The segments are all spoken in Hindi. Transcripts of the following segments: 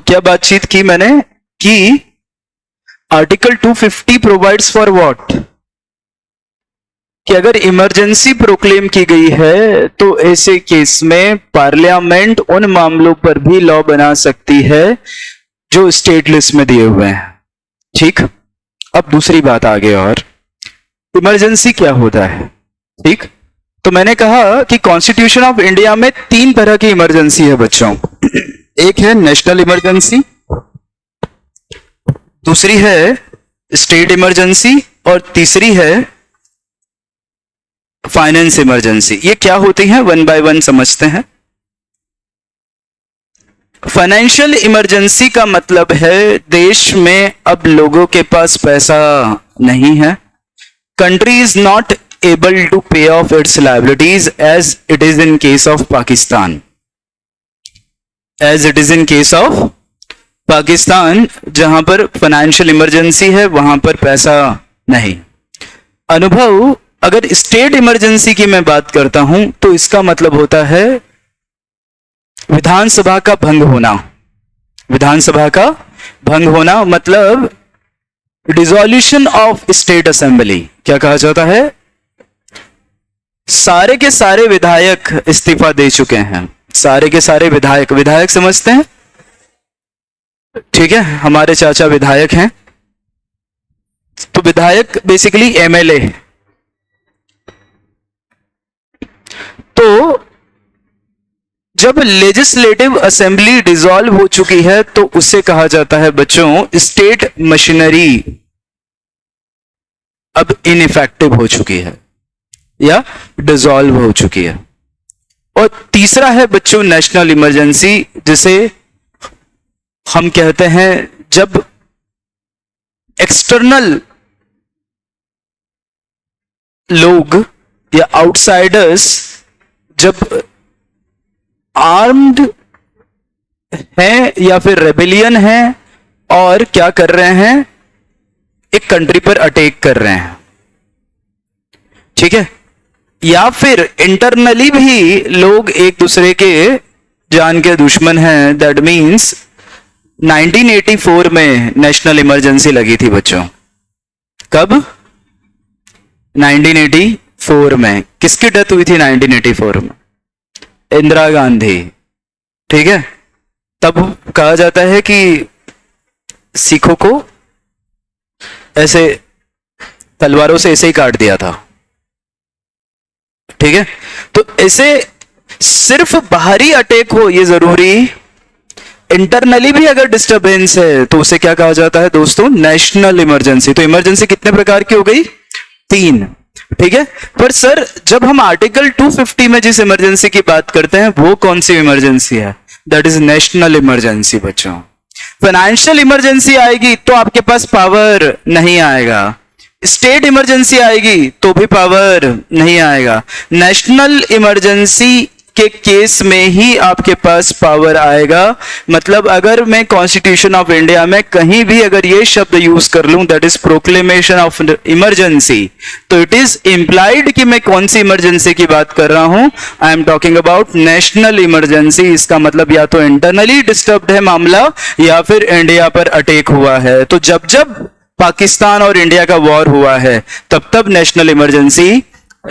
क्या बातचीत की मैंने कि आर्टिकल 250 प्रोवाइड्स फॉर व्हाट, कि अगर इमरजेंसी प्रोक्लेम की गई है तो ऐसे केस में पार्लियामेंट उन मामलों पर भी लॉ बना सकती है जो स्टेट लिस्ट में दिए हुए हैं। ठीक, अब दूसरी बात आगे, और इमरजेंसी क्या होता है। ठीक, तो मैंने कहा कि कॉन्स्टिट्यूशन ऑफ इंडिया में 3 तरह की इमरजेंसी है बच्चों। एक है नेशनल इमरजेंसी, दूसरी है स्टेट इमरजेंसी, और तीसरी है फाइनेंस इमरजेंसी। ये क्या होती है, वन बाय वन समझते हैं। फाइनेंशियल इमरजेंसी का मतलब है देश में अब लोगों के पास पैसा नहीं है, country is not able to pay off its liabilities as it is in case of Pakistan. As it is in case of Pakistan, जहां पर फाइनेंशियल इमरजेंसी है वहां पर पैसा नहीं। अनुभव, अगर स्टेट इमरजेंसी की मैं बात करता हूं तो इसका मतलब होता है विधानसभा का भंग होना। विधानसभा का भंग होना मतलब डिसॉल्यूशन ऑफ स्टेट असेंबली। क्या कहा जाता है, सारे के सारे विधायक इस्तीफा दे चुके हैं। सारे के सारे विधायक, विधायक समझते हैं, ठीक है, हमारे चाचा विधायक हैं। तो विधायक बेसिकली एमएलए। तो जब लेजिस्लेटिव असेंबली डिसॉल्व हो चुकी है तो उसे कहा जाता है बच्चों स्टेट मशीनरी अब इनइफेक्टिव हो चुकी है या डिसॉल्व हो चुकी है। और तीसरा है बच्चों नेशनल इमरजेंसी, जिसे हम कहते हैं जब एक्सटर्नल लोग या आउटसाइडर्स जब आर्म्ड हैं या फिर रेबेलियन हैं और क्या कर रहे हैं, एक कंट्री पर अटैक कर रहे हैं। ठीक है, या फिर इंटरनली भी लोग एक दूसरे के जान के दुश्मन हैं। दैट मीन्स 1984 में नेशनल इमरजेंसी लगी थी बच्चों। कब, 1984 में। किसकी डेथ हुई थी 1984 में, इंदिरा गांधी। ठीक है, तब कहा जाता है कि सिखों को ऐसे तलवारों से ऐसे ही काट दिया था। ठीक है, तो ऐसे सिर्फ बाहरी अटैक हो ये जरूरी, इंटरनली भी अगर डिस्टरबेंस है तो उसे क्या कहा जाता है दोस्तों, नेशनल इमरजेंसी। तो इमरजेंसी कितने प्रकार की हो गई, 3। ठीक है, पर सर जब हम आर्टिकल 250 में जिस इमरजेंसी की बात करते हैं वो कौन सी इमरजेंसी है, दैट इज नेशनल इमरजेंसी बच्चों। फाइनेंशियल इमरजेंसी आएगी तो आपके पास पावर नहीं आएगा, स्टेट इमरजेंसी आएगी तो भी पावर नहीं आएगा, नेशनल इमरजेंसी के केस में ही आपके पास पावर आएगा। मतलब अगर मैं कॉन्स्टिट्यूशन ऑफ इंडिया में कहीं भी अगर ये शब्द यूज कर लूं that is proclamation of emergency, तो इट इज इंप्लाइड कि मैं कौन सी इमरजेंसी की बात कर रहा हूं, I am talking about national emergency. इसका मतलब या तो इंटरनली डिस्टर्ब्ड है मामला या फिर इंडिया पर अटैक हुआ है। तो जब जब पाकिस्तान और इंडिया का वॉर हुआ है तब तब नेशनल इमरजेंसी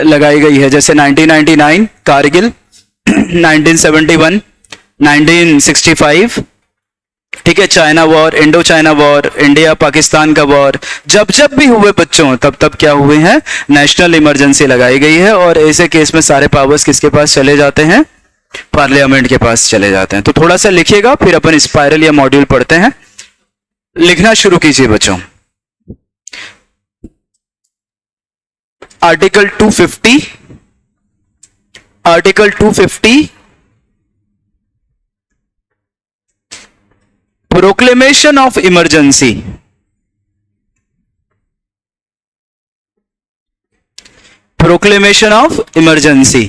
लगाई गई है। जैसे 1999 कारगिल, 1971, 1965, ठीक है, China war, Indo China war, India Pakistan का वॉर, जब जब भी हुए बच्चों तब तब क्या हुए हैं, नेशनल इमरजेंसी लगाई गई है। और ऐसे केस में सारे पावर्स किसके पास चले जाते हैं, पार्लियामेंट के पास चले जाते हैं। तो थोड़ा सा लिखिएगा फिर अपन स्पाइरल या मॉड्यूल पढ़ते हैं। लिखना शुरू कीजिए बच्चों। Article 250, article 250 proclamation of emergency. Proclamation of emergency,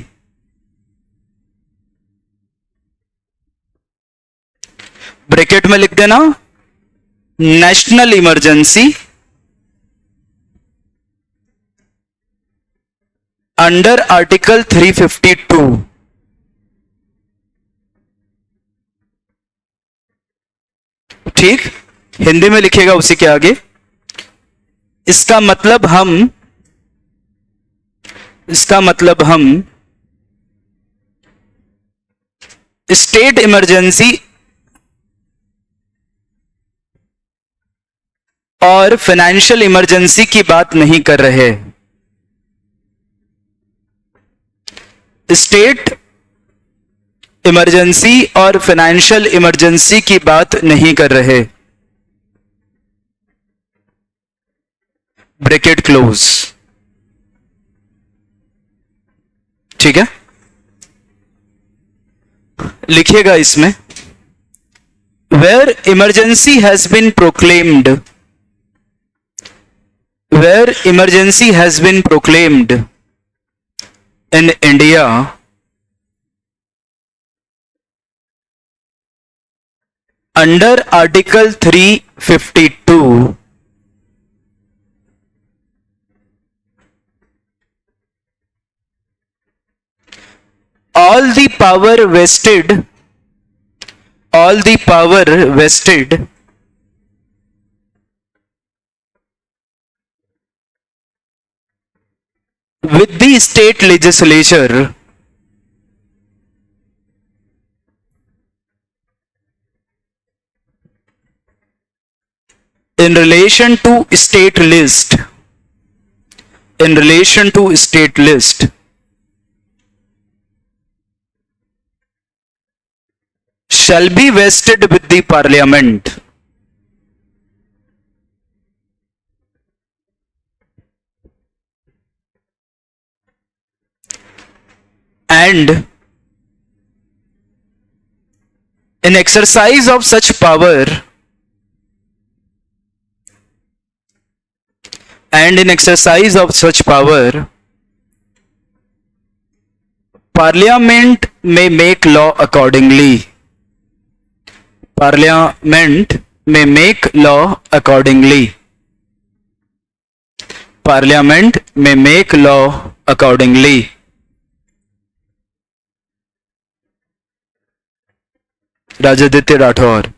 bracket में लिख देना नेशनल इमरजेंसी अंडर आर्टिकल 352। ठीक, हिंदी में लिखेगा उसी के आगे। इसका मतलब हम स्टेट इमरजेंसी और फाइनेंशियल इमरजेंसी की बात नहीं कर रहे। स्टेट इमरजेंसी और फाइनेंशियल इमरजेंसी की बात नहीं कर रहे। Bracket close. ठीक है, लिखिएगा इसमें, where emergency has been proclaimed, where emergency has been proclaimed in India under Article 352, all the power vested with the state legislature in relation to state list, shall be vested with the parliament. And in exercise of such power, Parliament may make law accordingly. Parliament may make law accordingly. Parliament may make law accordingly. Rajaditya Rathore.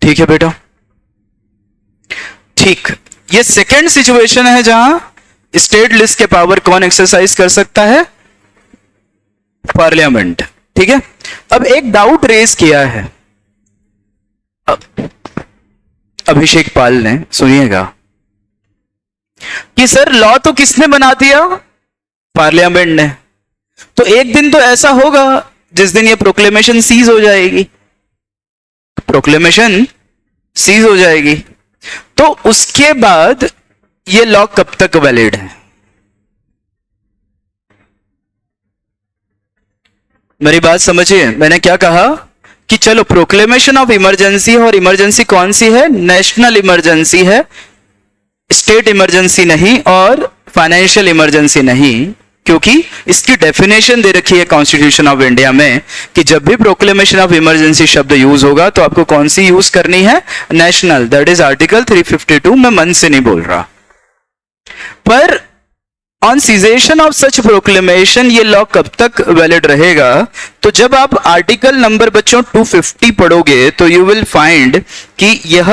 ठीक है बेटा, ठीक। ये सेकेंड सिचुएशन है जहां स्टेट लिस्ट के पावर कौन एक्सरसाइज कर सकता है? पार्लियामेंट। ठीक है, अब एक डाउट रेज किया है अभिषेक पाल ने, सुनिएगा, कि सर लॉ तो किसने बना दिया? पार्लियामेंट ने। तो एक दिन तो ऐसा होगा जिस दिन ये प्रोक्लेमेशन सीज हो जाएगी, प्रोक्लेमेशन सीज हो जाएगी, तो उसके बाद ये लॉ कब तक वैलिड है? मेरी बात समझिए, मैंने क्या कहा कि चलो प्रोक्लेमेशन ऑफ इमरजेंसी, और इमरजेंसी कौन सी है? नेशनल इमरजेंसी है, स्टेट इमरजेंसी नहीं और फाइनेंशियल इमरजेंसी नहीं, क्योंकि इसकी डेफिनेशन दे रखी है कॉन्स्टिट्यूशन ऑफ इंडिया में कि जब भी प्रोक्लेमेशन ऑफ इमरजेंसी शब्द यूज होगा तो आपको कौन सी यूज करनी है? नेशनल। That is article 352। मैं मन से नहीं बोल रहा। पर on cessation of such proclamation ये लॉ कब तक वैलिड रहेगा? तो जब आप आर्टिकल नंबर बच्चों 250 पढ़ोगे तो यू विल फाइंड कि यह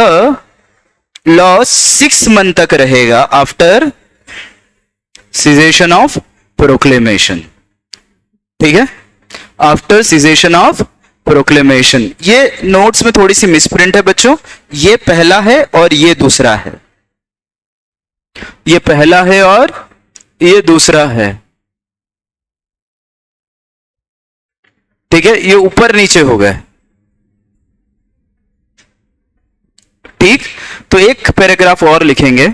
लॉ 6 मंथ तक रहेगा आफ्टर सीजेशन ऑफ प्रोक्लेमेशन। ठीक है, आफ्टर सीजेशन ऑफ प्रोक्लेमेशन। ये नोट्स में थोड़ी सी मिसप्रिंट है बच्चों, ये पहला है और ये दूसरा है, ये पहला है और ये दूसरा है। ठीक है, ये ऊपर नीचे हो गए। ठीक, तो एक पैराग्राफ और लिखेंगे।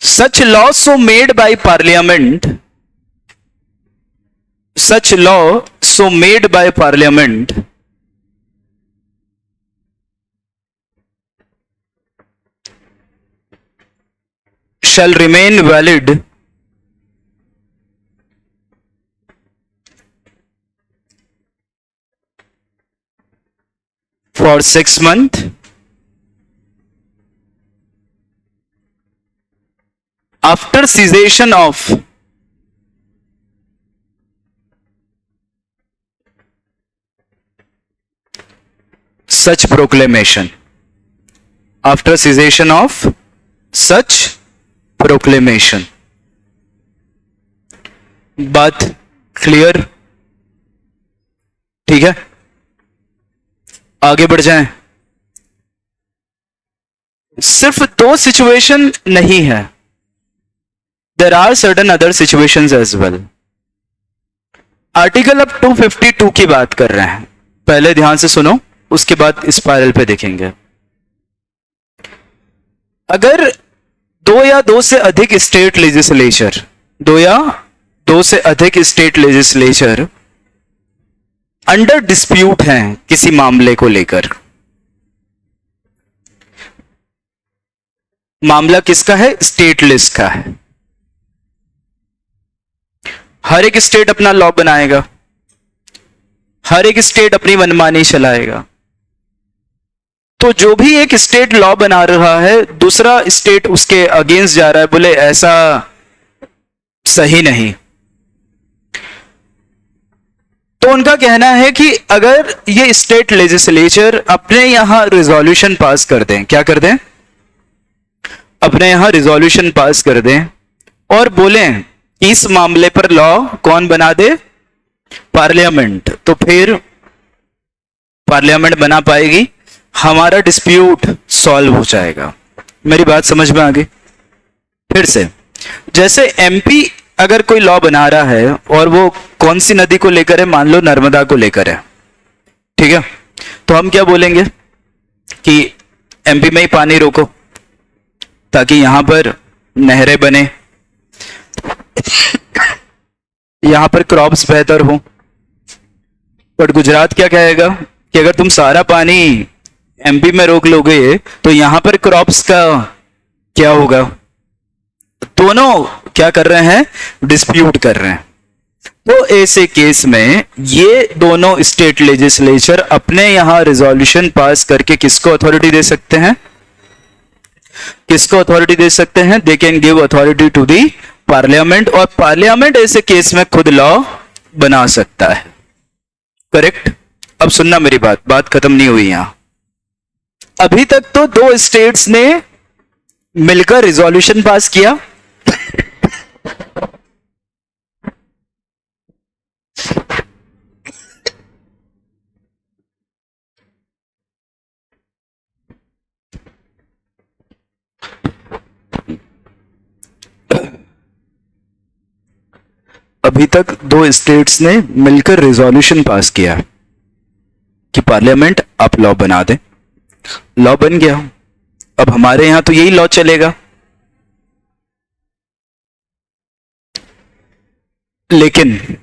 Such law so made by parliament, such law so made by parliament shall remain valid for 6 months after cessation of such proclamation, after cessation of such proclamation. बात क्लियर? ठीक है, आगे बढ़ जाएं। सिर्फ दो सिचुएशन नहीं है, there are certain other situations as well. Article अब 252 की बात कर रहे हैं, पहले ध्यान से सुनो, उसके बाद स्पाइरल पे देखेंगे। अगर दो या दो से अधिक स्टेट लेजिस्लेचर, दो या दो से अधिक स्टेट लेजिस्लेचर अंडर डिस्प्यूट हैं किसी मामले को लेकर, मामला किसका है? स्टेट लिस्ट का है। हर एक स्टेट अपना लॉ बनाएगा, हर एक स्टेट अपनी मनमानी चलाएगा। तो जो भी एक स्टेट लॉ बना रहा है, दूसरा स्टेट उसके अगेंस्ट जा रहा है, बोले ऐसा सही नहीं, तो उनका कहना है कि अगर ये स्टेट लेजिस्लेचर अपने यहां रिजोल्यूशन पास कर दें, क्या कर दें? अपने यहां रिजोल्यूशन पास कर दें और बोलें इस मामले पर लॉ कौन बना दे? पार्लियामेंट। तो फिर पार्लियामेंट बना पाएगी, हमारा डिस्प्यूट सॉल्व हो जाएगा। मेरी बात समझ में आ गई? फिर से, जैसे एमपी अगर कोई लॉ बना रहा है और वो कौन सी नदी को लेकर है, मान लो नर्मदा को लेकर है, ठीक है, तो हम क्या बोलेंगे कि एमपी में ही पानी रोको ताकि यहां पर नहरें बने, यहां पर क्रॉप्स बेहतर हो। बट गुजरात क्या कहेगा कि अगर तुम सारा पानी एमपी में रोक लोगे तो यहां पर क्रॉप्स का क्या होगा? दोनों क्या कर रहे हैं? डिस्प्यूट कर रहे हैं। तो ऐसे केस में ये दोनों स्टेट लेजिस्लेचर अपने यहां रिजोल्यूशन पास करके किसको अथॉरिटी दे सकते हैं? किसको अथॉरिटी दे सकते हैं? They can give authority to the parliament, और पार्लियामेंट ऐसे केस में खुद लॉ बना सकता है। करेक्ट? अब सुनना मेरी बात, बात खत्म नहीं हुई यहां। अभी तक तो दो स्टेट्स ने मिलकर रिजोल्यूशन पास किया, अभी तक दो स्टेट्स ने मिलकर रिजोल्यूशन पास किया कि पार्लियामेंट आप लॉ बना दें। लॉ बन गया, अब हमारे यहां तो यही लॉ चलेगा। लेकिन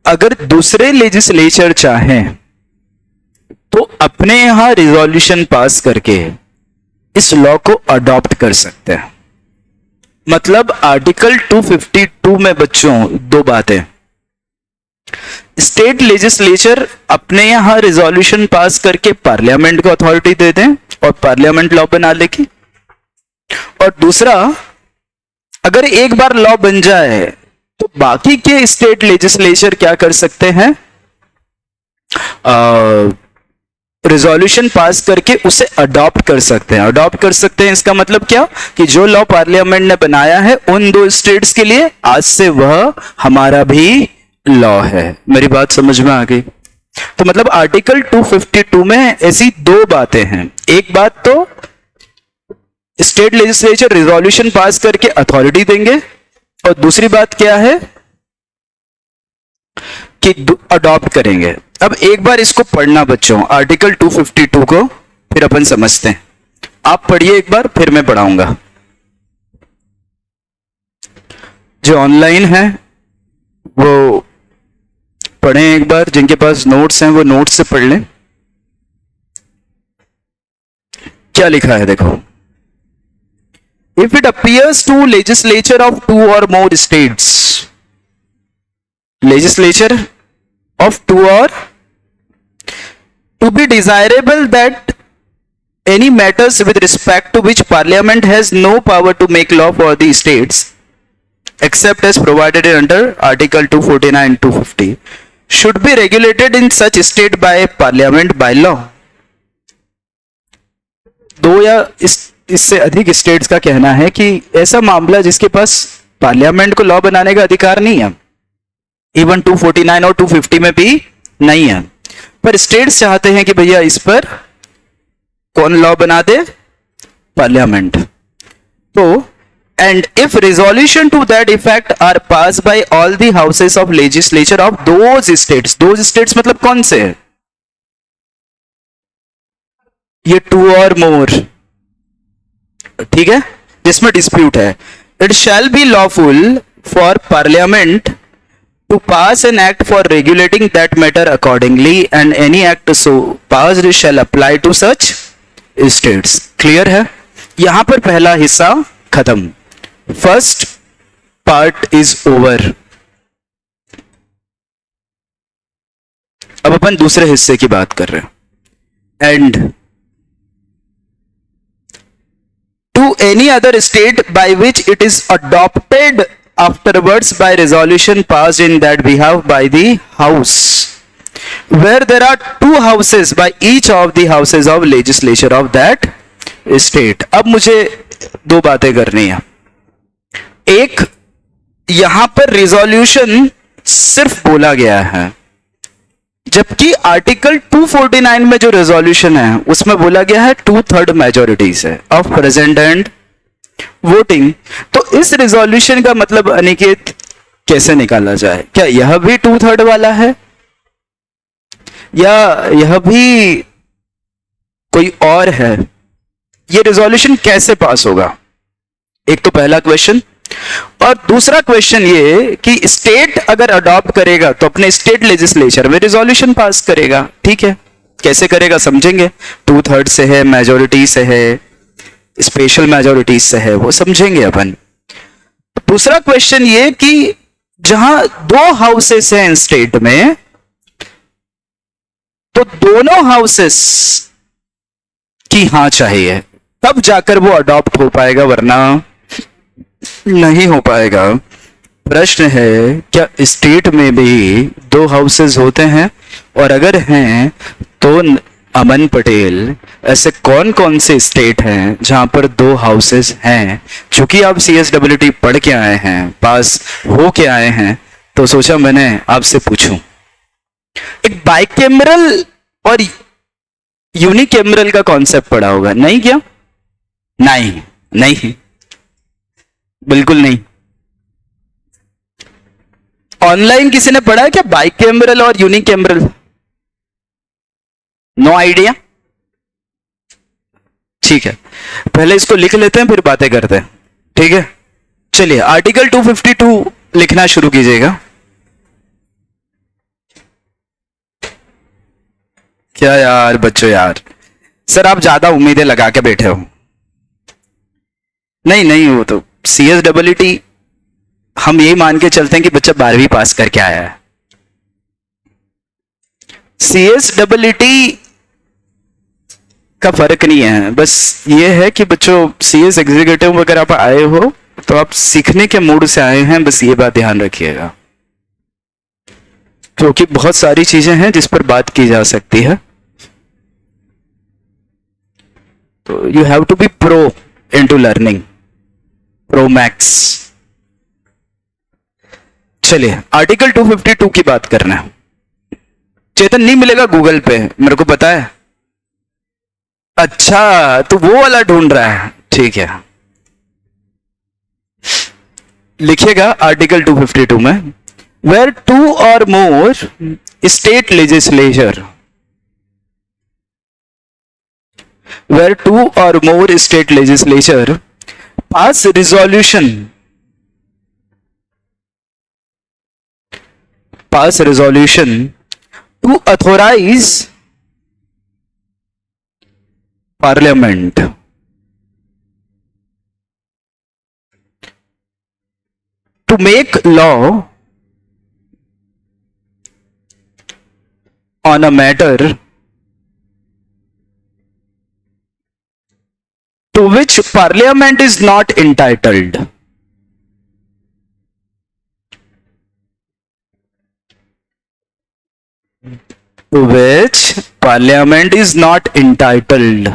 अगर दूसरे लेजिस्लेचर चाहें तो अपने यहां रिजोल्यूशन पास करके इस लॉ को अडॉप्ट कर सकते हैं। मतलब आर्टिकल 252 में बच्चों दो बातें, स्टेट लेजिस्लेचर अपने यहां रिजोल्यूशन पास करके पार्लियामेंट को अथॉरिटी दे दें और पार्लियामेंट लॉ बना लेगी, और दूसरा, अगर एक बार लॉ बन जाए तो बाकी के स्टेट लेजिस्लेचर क्या कर सकते हैं? रिजोल्यूशन पास करके उसे अडॉप्ट कर सकते हैं। अडॉप्ट कर सकते हैं इसका मतलब क्या? कि जो लॉ पार्लियामेंट ने बनाया है उन दो स्टेट्स के लिए, आज से वह हमारा भी लॉ है। मेरी बात समझ में आ गई? तो मतलब आर्टिकल 252 में ऐसी दो बातें हैं। एक बात तो स्टेट लेजिस्लेचर रिजोल्यूशन पास करके अथॉरिटी देंगे, और दूसरी बात क्या है कि अडॉप्ट करेंगे। अब एक बार इसको पढ़ना बच्चों, आर्टिकल 252 को, फिर अपन समझते हैं। आप पढ़िए एक बार, फिर मैं पढ़ाऊंगा। जो ऑनलाइन है वो पढ़ें एक बार, जिनके पास नोट्स हैं वो नोट्स से पढ़ लें। क्या लिखा है देखो, if it appears to legislature of 2 or more states, legislature of 2 or to be desirable that any matters with respect to which parliament has no power to make law for the states except as provided under article 249 250 should be regulated in such state by parliament by law. दो या इससे अधिक स्टेट्स का कहना है कि ऐसा मामला जिसके पास पार्लियामेंट को लॉ बनाने का अधिकार नहीं है, इवन 249 और 250 में भी नहीं है, पर स्टेट्स चाहते हैं कि भैया इस पर कौन लॉ बना दे? पार्लियामेंट. तो and if resolution to that effect are pass by all the houses of legislature of those states मतलब कौन से है? ये टू और मोर, ठीक है, जिसमें डिस्प्यूट है. It shall be lawful for parliament to pass an act for regulating that matter accordingly and any act so passed shall apply to such states. Clear है? यहां पर पहला हिस्सा खत्म, फर्स्ट पार्ट इज ओवर. अब अपन दूसरे हिस्से की बात कर रहे हैं. And to any other state by which it is adopted afterwards by resolution passed in that behalf by the house where there are two houses by each of the houses of legislature of that state. अब मुझे दो बातें करनी है. एक, यहां पर रिजोल्यूशन सिर्फ बोला गया है, जबकि आर्टिकल 249 में जो रेजोल्यूशन है उसमें बोला गया है 2/3 मेजोरिटी से ऑफ प्रेजेंट एंड वोटिंग. तो इस रिजोल्यूशन का मतलब अनिकेत कैसे निकाला जाए? क्या यह भी 2/3 वाला है या यह भी कोई और है? यह रिजोल्यूशन कैसे पास होगा? एक तो पहला क्वेश्चन. और दूसरा क्वेश्चन ये कि स्टेट अगर अडॉप्ट करेगा तो अपने स्टेट लेजिस्लेचर में रिजोल्यूशन पास करेगा. ठीक है, कैसे करेगा समझेंगे. 2/3 से है, मेजोरिटी से है, स्पेशल मेजोरिटी से है, वो समझेंगे अपन. दूसरा क्वेश्चन ये कि जहां दो हाउसेस हैं स्टेट में, तो दोनों हाउसेस की हां चाहिए, तब जाकर वो अडॉप्ट हो पाएगा, वरना नहीं हो पाएगा. प्रश्न है, क्या स्टेट में भी दो हाउसेस होते हैं? और अगर हैं तो अमन पटेल, ऐसे कौन कौन से स्टेट हैं जहां पर दो हाउसेस हैं? चूंकि आप CSWT पढ़ के आए हैं, पास हो के आए हैं, तो सोचा मैंने आपसे पूछूं. एक बाइकैमरल और यूनिकैमरल का कॉन्सेप्ट पढ़ा होगा, नहीं क्या? नहीं, नहीं, बिल्कुल नहीं. ऑनलाइन किसी ने पढ़ा है क्या बाइकैमरल और यूनिकैमरल? No idea. ठीक है, पहले इसको लिख लेते हैं फिर बातें करते हैं. ठीक है, चलिए आर्टिकल 252 लिखना शुरू कीजिएगा. क्या यार बच्चों, यार सर आप ज्यादा उम्मीदें लगा के बैठे हो. नहीं नहीं, वो तो CSWT हम यही मान के चलते हैं कि बच्चा 12वीं पास करके आया है. CSWT का फर्क नहीं है, बस ये है कि बच्चों CS एग्जीक्यूटिव अगर आप आए हो तो आप सीखने के मूड से आए हैं, बस ये बात ध्यान रखिएगा, क्योंकि बहुत सारी चीजें हैं जिस पर बात की जा सकती है. तो you have to be pro into learning, pro max. चलिए आर्टिकल 252 की बात करना है. चेतन नहीं मिलेगा गूगल पे, मेरे को पता है. अच्छा, तो वो वाला ढूंढ रहा है. ठीक है, लिखिएगा आर्टिकल 252 में, वेयर टू और more state legislature, where two or more state legislature pass resolution to authorize parliament to make law on a matter which parliament is not entitled. To which parliament is not entitled.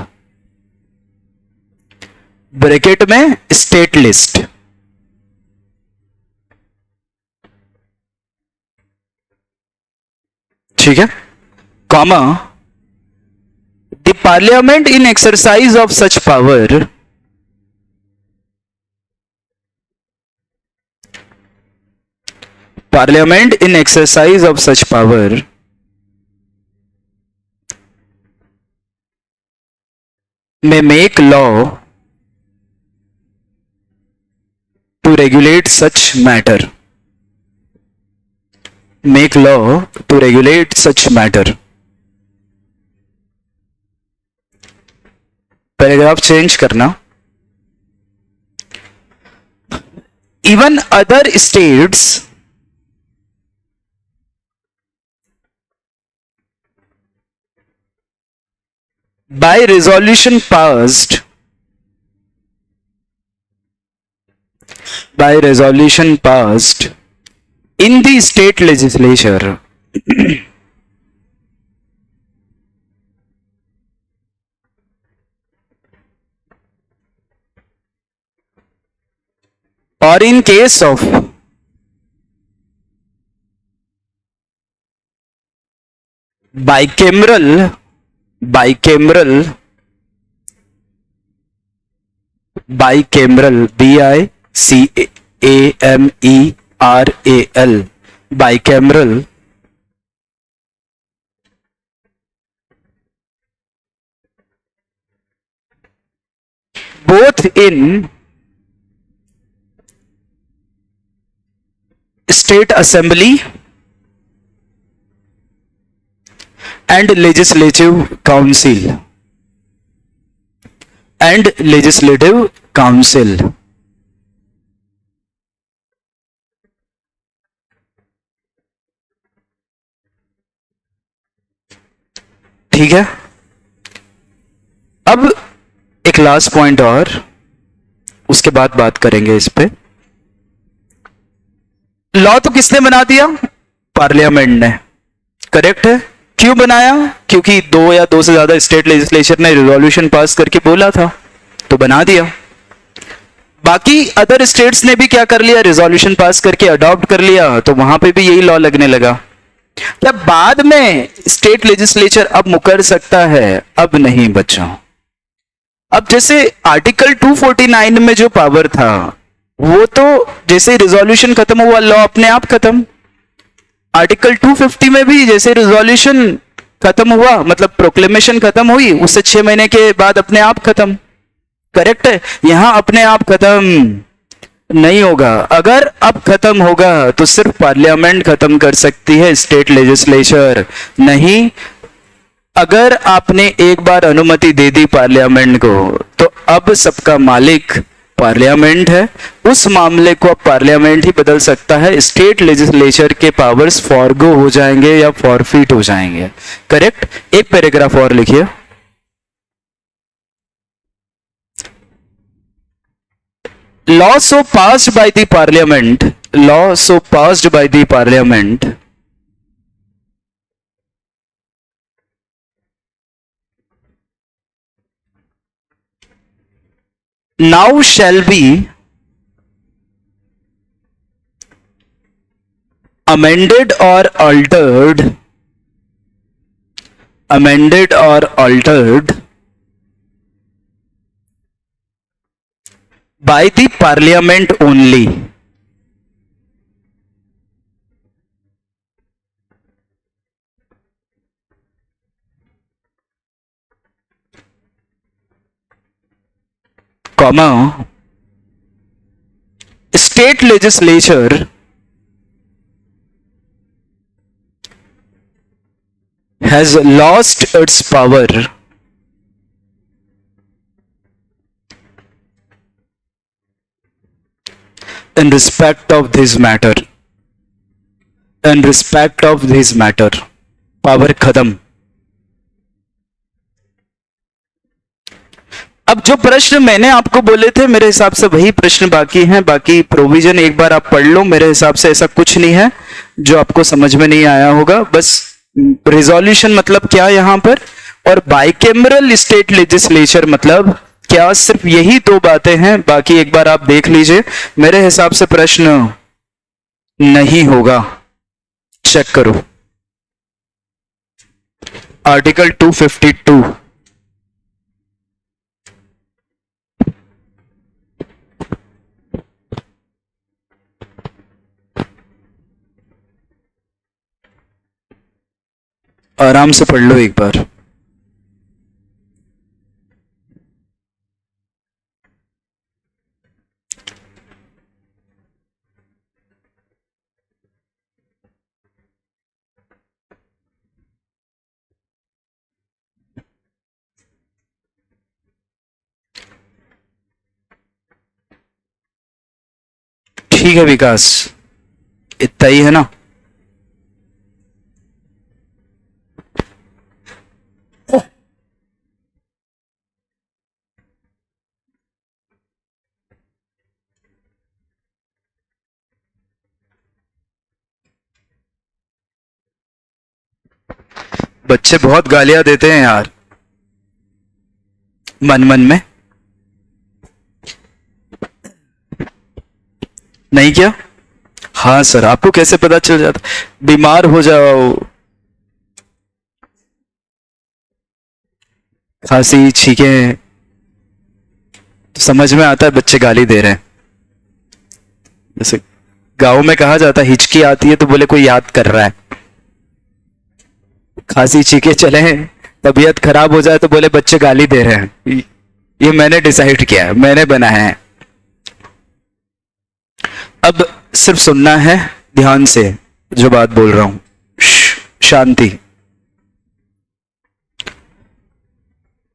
Bracket में स्टेट लिस्ट. ठीक है, comma, the parliament in exercise of such power parliament in exercise of such power may make law to regulate such matter. Make law to regulate such matter. Paragraph change करना. Even other states by resolution passed in the state legislature or in case of bicameral BICAMERAL bicameral both in state assembly and legislative council ठीक है. अब एक लास्ट पॉइंट और, उसके बाद बात करेंगे इस पे. लॉ तो किसने बना दिया? पार्लियामेंट ने. करेक्ट है. क्यों बनाया? क्योंकि दो या दो से ज्यादा स्टेट लेजिस्लेचर ने रिजोल्यूशन पास करके बोला था, तो बना दिया. बाकी अदर स्टेट्स ने भी क्या कर लिया? रिजोल्यूशन पास करके अडॉप्ट कर लिया, तो वहां पे भी यही लॉ लगने लगा. क्या बाद में स्टेट लेजिस्लेचर अब मुकर सकता है? अब नहीं बच्चों. अब जैसे आर्टिकल 249 में जो पावर था, वो तो जैसे रिजोल्यूशन खत्म हुआ, लॉ अपने आप खत्म. आर्टिकल 250 में भी जैसे रिजोल्यूशन खत्म हुआ, मतलब प्रोक्लेमेशन खत्म हुई, उससे 6 महीने के बाद अपने आप खत्म. करेक्ट है. यहां अपने आप खत्म नहीं होगा. अगर अब खत्म होगा तो सिर्फ पार्लियामेंट खत्म कर सकती है, स्टेट लेजिस्लेचर नहीं. अगर आपने एक बार अनुमति दे दी पार्लियामेंट को, तो अब सबका मालिक पार्लियामेंट है. उस मामले को अब पार्लियामेंट ही बदल सकता है. स्टेट लेजिस्लेचर के पावर्स फॉरगो हो जाएंगे या फॉरफिट हो जाएंगे. करेक्ट. एक पैराग्राफ और लिखिए. Law so passed by the parliament now shall be amended or altered by the parliament only. Comma, state legislature has lost its power in respect of this matter. Power खत्म. अब जो प्रश्न मैंने आपको बोले थे मेरे हिसाब से वही प्रश्न बाकी हैं, बाकी प्रोविजन एक बार आप पढ़ लो। मेरे हिसाब से ऐसा कुछ नहीं है जो आपको समझ में नहीं आया होगा। बस रिजोल्यूशन मतलब क्या यहां पर, और बाइकेमरल स्टेट लेजिस्लेचर मतलब क्या, सिर्फ यही दो बातें हैं। बाकी एक बार आप देख लीजिए, मेरे हिसाब से प्रश्न नहीं होगा। चेक करो आर्टिकल 252। आराम से पढ़ लो एक बार। ठीक है विकास, इतना ही है ना। बच्चे बहुत गालियां देते हैं यार मन मन में, नहीं क्या? हाँ सर, आपको कैसे पता चल जाता? बीमार हो जाओ, खांसी छींके, तो समझ में आता है बच्चे गाली दे रहे हैं। जैसे गांव में कहा जाता है हिचकी आती है तो बोले कोई याद कर रहा है, खांसी छींके चले तबीयत खराब हो जाए तो बोले बच्चे गाली दे रहे हैं। ये मैंने डिसाइड किया है, मैंने बनाया है। अब सिर्फ सुनना है ध्यान से जो बात बोल रहा हूं, शांति।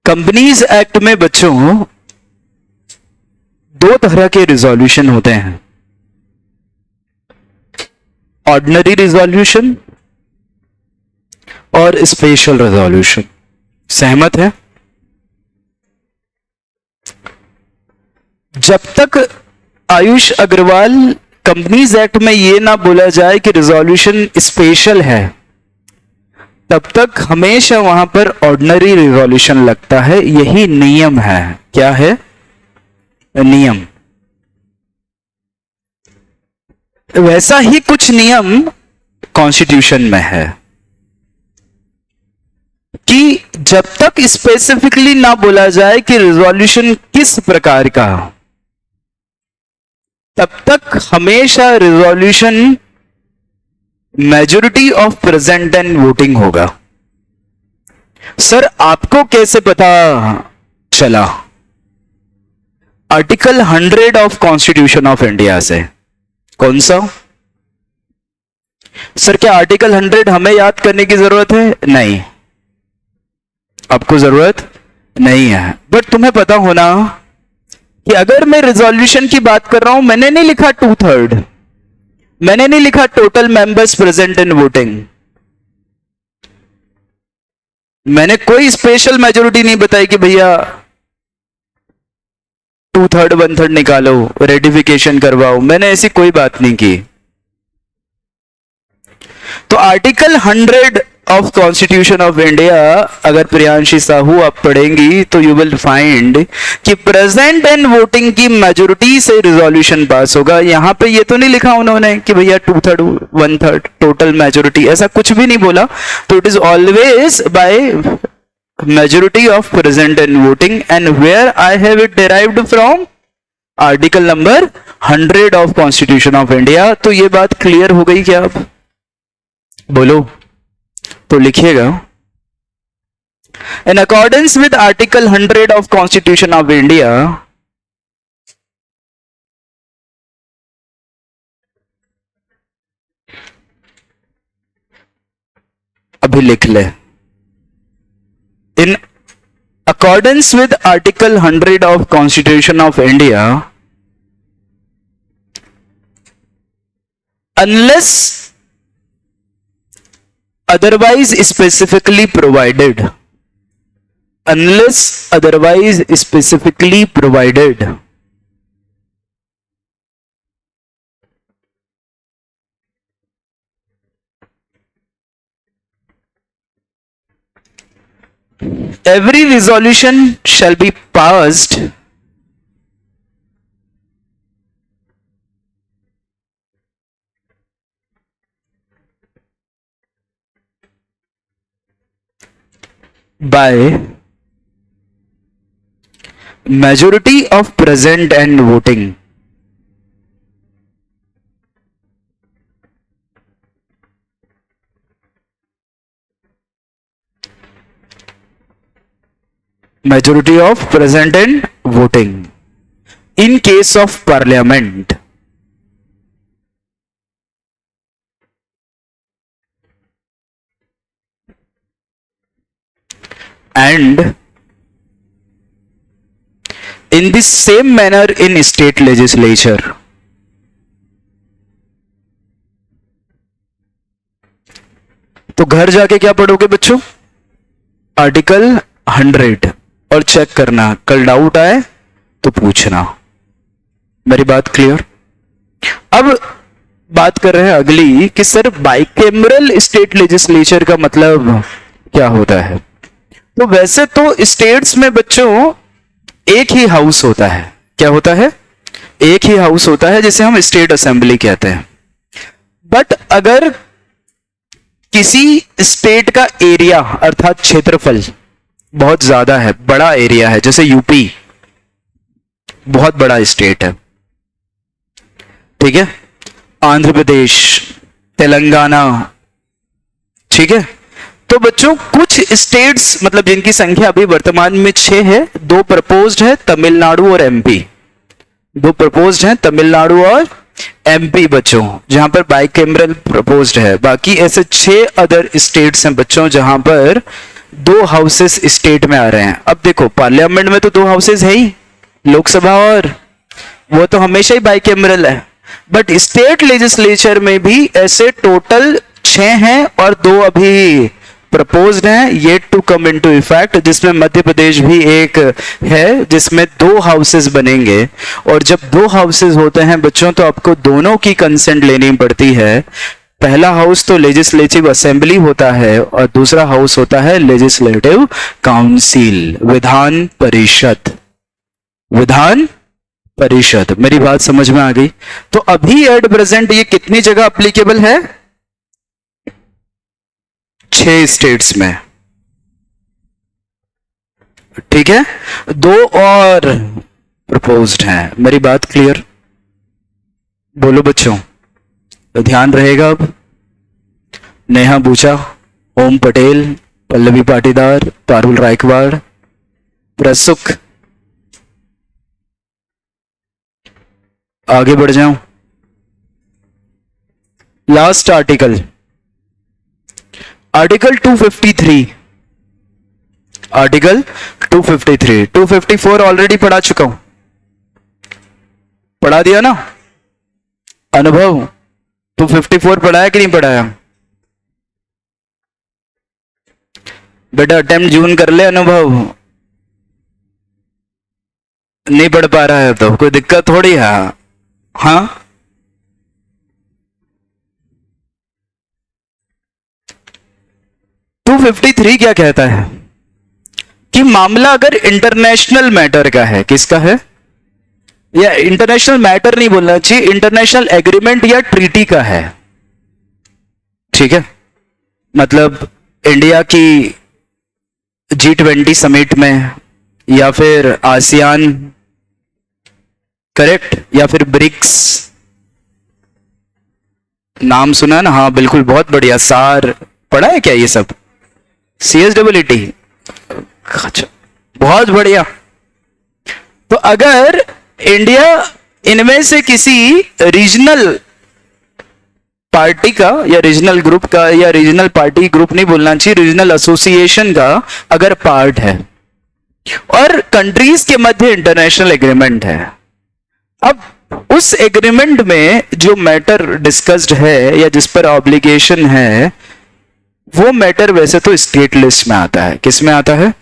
कंपनीज एक्ट में बच्चों दो तरह के रिजोल्यूशन होते हैं, ऑर्डिनरी रिजोल्यूशन और स्पेशल रिजोल्यूशन। सहमत है? जब तक आयुष अग्रवाल कंपनीज एक्ट में यह ना बोला जाए कि रिजोल्यूशन स्पेशल है, तब तक हमेशा वहां पर ऑर्डिनरी रिजोल्यूशन लगता है। यही नियम है। क्या है? नियम। वैसा ही कुछ नियम कॉन्स्टिट्यूशन में है कि जब तक स्पेसिफिकली ना बोला जाए कि रिजोल्यूशन किस प्रकार का, तब तक हमेशा resolution majority of present and voting होगा। सर आपको कैसे पता चला? Article 100 of constitution of India से। कौन सा? सर क्या आर्टिकल 100 हमें याद करने की जरूरत है? नहीं, आपको जरूरत नहीं है। बट तुम्हें पता होना कि अगर मैं रिजोल्यूशन की बात कर रहा हूं, मैंने नहीं लिखा 2/3, मैंने नहीं लिखा total members present in voting, मैंने कोई स्पेशल मेजोरिटी नहीं बताई कि भैया 2/3 1/3 निकालो, रेटिफिकेशन करवाओ, मैंने ऐसी कोई बात नहीं की। तो article 100 of constitution of India अगर प्रियांशी साहू आप पढ़ेंगी तो यू विल फाइंड कि प्रेजेंट एंड वोटिंग की मेजोरिटी से रिजोल्यूशन पास होगा। यहां पे ये तो नहीं लिखा उन्होंने कि भैया 2/3 1/3 टोटल मेजोरिटी, ऐसा कुछ भी नहीं बोला। तो it is always by majority of present and voting, and where I have it derived from article number 100 of constitution of India. तो ये बात क्लियर हो गई क्या? अब बोलो तो लिखिएगा, in accordance with article 100 of constitution of India, अभी लिख ले, in accordance with article 100 of constitution of India, unless otherwise specifically provided, unless otherwise specifically provided. Every resolution shall be passed by majority of present and voting. Majority of present and voting in case of parliament. And in the same manner in state legislature. तो घर जाके क्या पढ़ोगे बच्चों? आर्टिकल 100 और चेक करना, कल डाउट आए तो पूछना। मेरी बात क्लियर? अब बात कर रहे हैं अगली कि सर बाइकैमरल स्टेट लेजिस्लेचर का मतलब क्या होता है? तो वैसे तो स्टेट्स में बच्चों एक ही हाउस होता है। क्या होता है? एक ही हाउस होता है जिसे हम स्टेट असेंबली कहते हैं। बट अगर किसी स्टेट का एरिया अर्थात क्षेत्रफल बहुत ज्यादा है, बड़ा एरिया है, जैसे यूपी बहुत बड़ा स्टेट है, ठीक है, आंध्र प्रदेश, तेलंगाना, ठीक है, तो बच्चों कुछ स्टेट्स मतलब जिनकी संख्या अभी वर्तमान में 6 है, 2 प्रपोज्ड है, तमिलनाडु और एमपी। 2 प्रपोज्ड हैं, तमिलनाडु और एमपी बच्चों, जहां पर बाइकैमरल प्रपोज्ड है। बाकी ऐसे 6 अदर स्टेट्स हैं बच्चों जहां पर 2 हाउसेस स्टेट में आ रहे हैं। अब देखो पार्लियामेंट में तो 2 हाउसेस है ही, लोकसभा, और वो तो हमेशा ही बाइकैमरल है। बट स्टेट लेजिस्लेचर में भी ऐसे टोटल 6 हैं और 2 अभी प्रपोज्ड हैं, yet to come into effect, जिसमें मध्य प्रदेश भी एक है जिसमें 2 हाउसेस बनेंगे। और जब 2 हाउसेस होते हैं बच्चों तो आपको दोनों की कंसेंट लेनी पड़ती है। पहला हाउस तो लेजिस्लेटिव असेंबली होता है और दूसरा हाउस होता है लेजिस्लेटिव काउंसिल, विधान परिषद। विधान परिषद, मेरी बात समझ में आ गई? तो अभी एट प्रेजेंट ये कितनी जगह अप्लीकेबल है? 6 स्टेट्स में, ठीक है, 2 और प्रपोज्ड हैं। मेरी बात क्लियर? बोलो बच्चों, तो ध्यान रहेगा। अब नेहा बूचा, ओम पटेल, पल्लवी पाटीदार, पारुल रायकवाड़, प्रसुक, आगे बढ़ जाऊं। Last article, article 253, article 253, 254 already पढ़ा चुका हूं, पढ़ा दिया ना? अनुभव 254 पढ़ाया कि नहीं पढ़ाया? बेटा अटेम्प्ट जून कर ले। अनुभव नहीं पढ़ पा रहा है तो कोई दिक्कत थोड़ी है। हाँ, टू 253 क्या कहता है कि मामला अगर इंटरनेशनल मैटर का है, किसका है? या इंटरनेशनल मैटर नहीं बोलना चाहिए, इंटरनेशनल एग्रीमेंट या ट्रीटी का है, ठीक है, मतलब इंडिया की G20 समिट में या फिर आसियान, करेक्ट, या फिर ब्रिक्स, नाम सुना ना? हाँ बिल्कुल, बहुत बढ़िया। सार पढ़ा है क्या ये सब? CSEET, अच्छा बहुत बढ़िया। तो अगर इंडिया इनमें से किसी रीजनल पार्टी का या रीजनल ग्रुप का, या रीजनल पार्टी ग्रुप नहीं बोलना चाहिए, रीजनल एसोसिएशन का अगर पार्ट है और कंट्रीज के मध्य इंटरनेशनल एग्रीमेंट है, अब उस एग्रीमेंट में जो मैटर डिस्कस्ड है या जिस पर ऑब्लिगेशन है वो मैटर वैसे तो स्टेट लिस्ट में आता है। किस में आता है?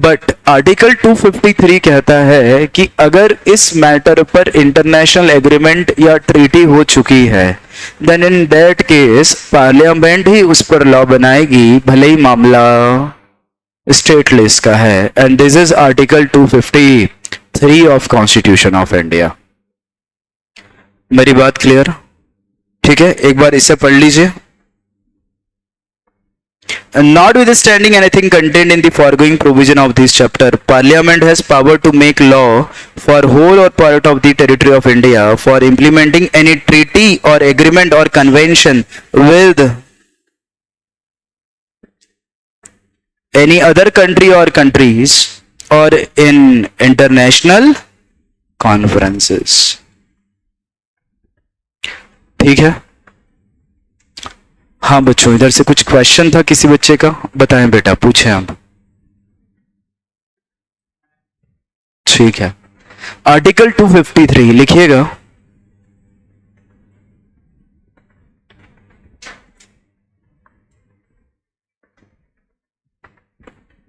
बट आर्टिकल 253 कहता है कि अगर इस मैटर पर इंटरनेशनल एग्रीमेंट या ट्रीटी हो चुकी है, then in that case parliament ही उस पर लॉ बनाएगी, भले ही मामला स्टेट लिस्ट का है। And this is article 253 of constitution of India. मेरी बात क्लियर? ठीक है, एक बार इसे पढ़ लीजिए। Notwithstanding anything contained in the foregoing provision of this chapter, Parliament has power to make law for whole or part of the territory of India for implementing any treaty or agreement or convention with any other country or countries or in international conferences. ठीक है? हाँ बच्चों, इधर से कुछ क्वेश्चन था किसी बच्चे का? बताएं बेटा, पूछें आप। ठीक है, आर्टिकल 253 लिखिएगा।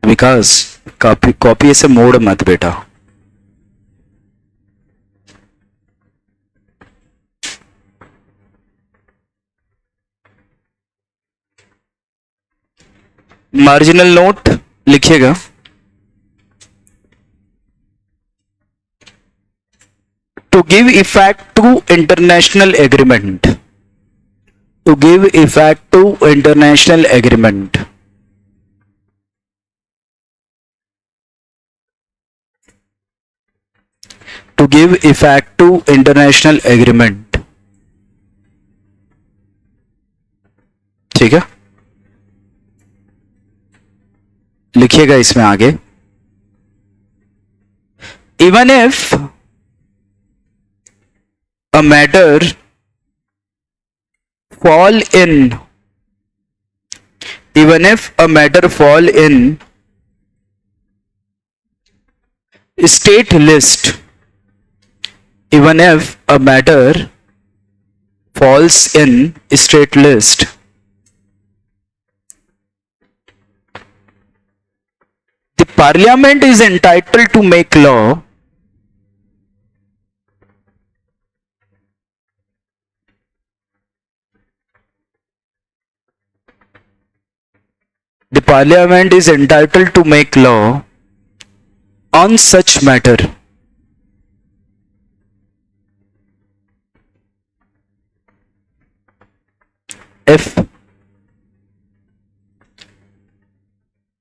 विकास, कॉपी ऐसे मोड़ मत बेटा। मार्जिनल नोट लिखिएगा। To give effect to international agreement, to give effect to international agreement, to give effect to international agreement. ठीक है, लिखिएगा इसमें आगे। Even if a matter fall in, even if a matter fall in state list, even if a matter falls in state list, the parliament is entitled to make law on such matter if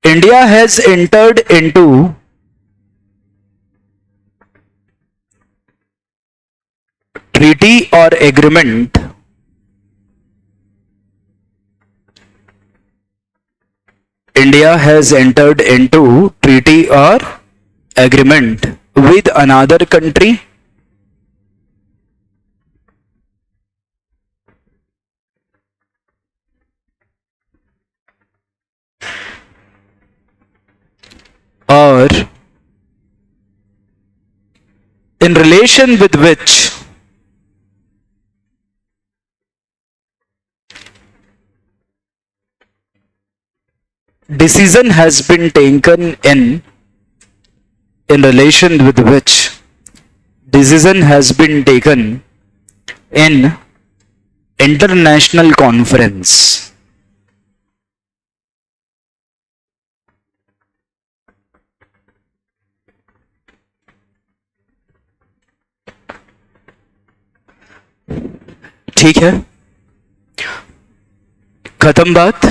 India has entered into treaty or agreement with another country or in relation with which decision has been taken in relation with which decision has been taken in international conference. ठीक है, खत्म बात।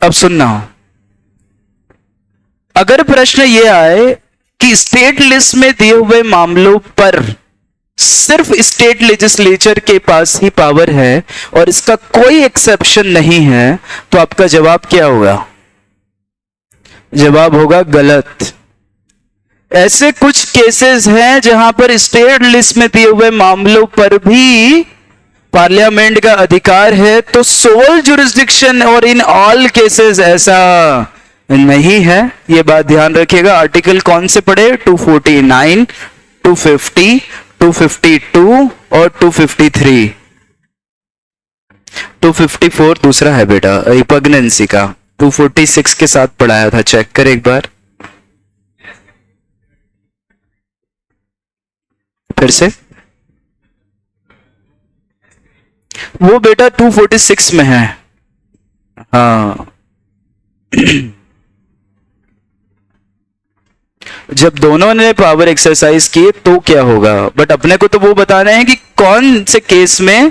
अब सुनना, अगर प्रश्न ये आए कि स्टेट लिस्ट में दिए हुए मामलों पर सिर्फ स्टेट लेजिस्लेचर के पास ही पावर है और इसका कोई एक्सेप्शन नहीं है, तो आपका जवाब क्या होगा? जवाब होगा गलत। ऐसे कुछ केसेस हैं जहां पर स्टेट लिस्ट में दिए हुए मामलों पर भी पार्लियामेंट का अधिकार है, तो सोल जुरिस्डिक्शन और इन ऑल केसेस ऐसा नहीं है। ये बात ध्यान रखिएगा। आर्टिकल कौन से पढ़े? 249, 250, 252 और 253। 254 दूसरा है बेटा, रिपग्नेंसी का। 246 के साथ पढ़ाया था, चेक कर एक बार। फिर से वो बेटा 246 में है। हाँ जब दोनों ने पावर एक्सरसाइज किए तो क्या होगा, बट अपने को तो वो बता रहे हैं कि कौन से केस में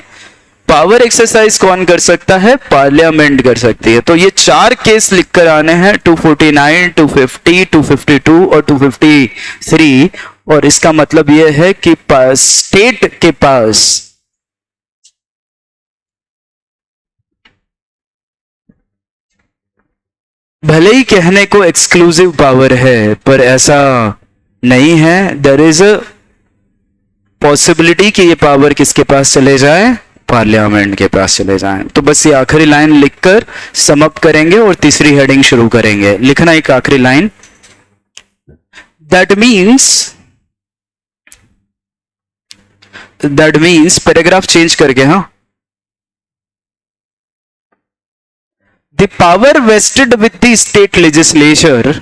पावर एक्सरसाइज कौन कर सकता है, पार्लियामेंट कर सकती है। तो ये 4 केस लिख कर आने हैं, 249, 250, 252 और 253। और इसका मतलब यह है कि स्टेट के पास भले ही कहने को एक्सक्लूसिव पावर है, पर ऐसा नहीं है। देयर इज अ पॉसिबिलिटी कि ये पावर किसके पास चले जाए, पार्लियामेंट के पास चले जाए। तो बस ये आखिरी लाइन लिखकर सम अप करेंगे और तीसरी हेडिंग शुरू करेंगे। लिखना एक आखिरी line, that means paragraph change करके, हाँ, the power vested with the state legislature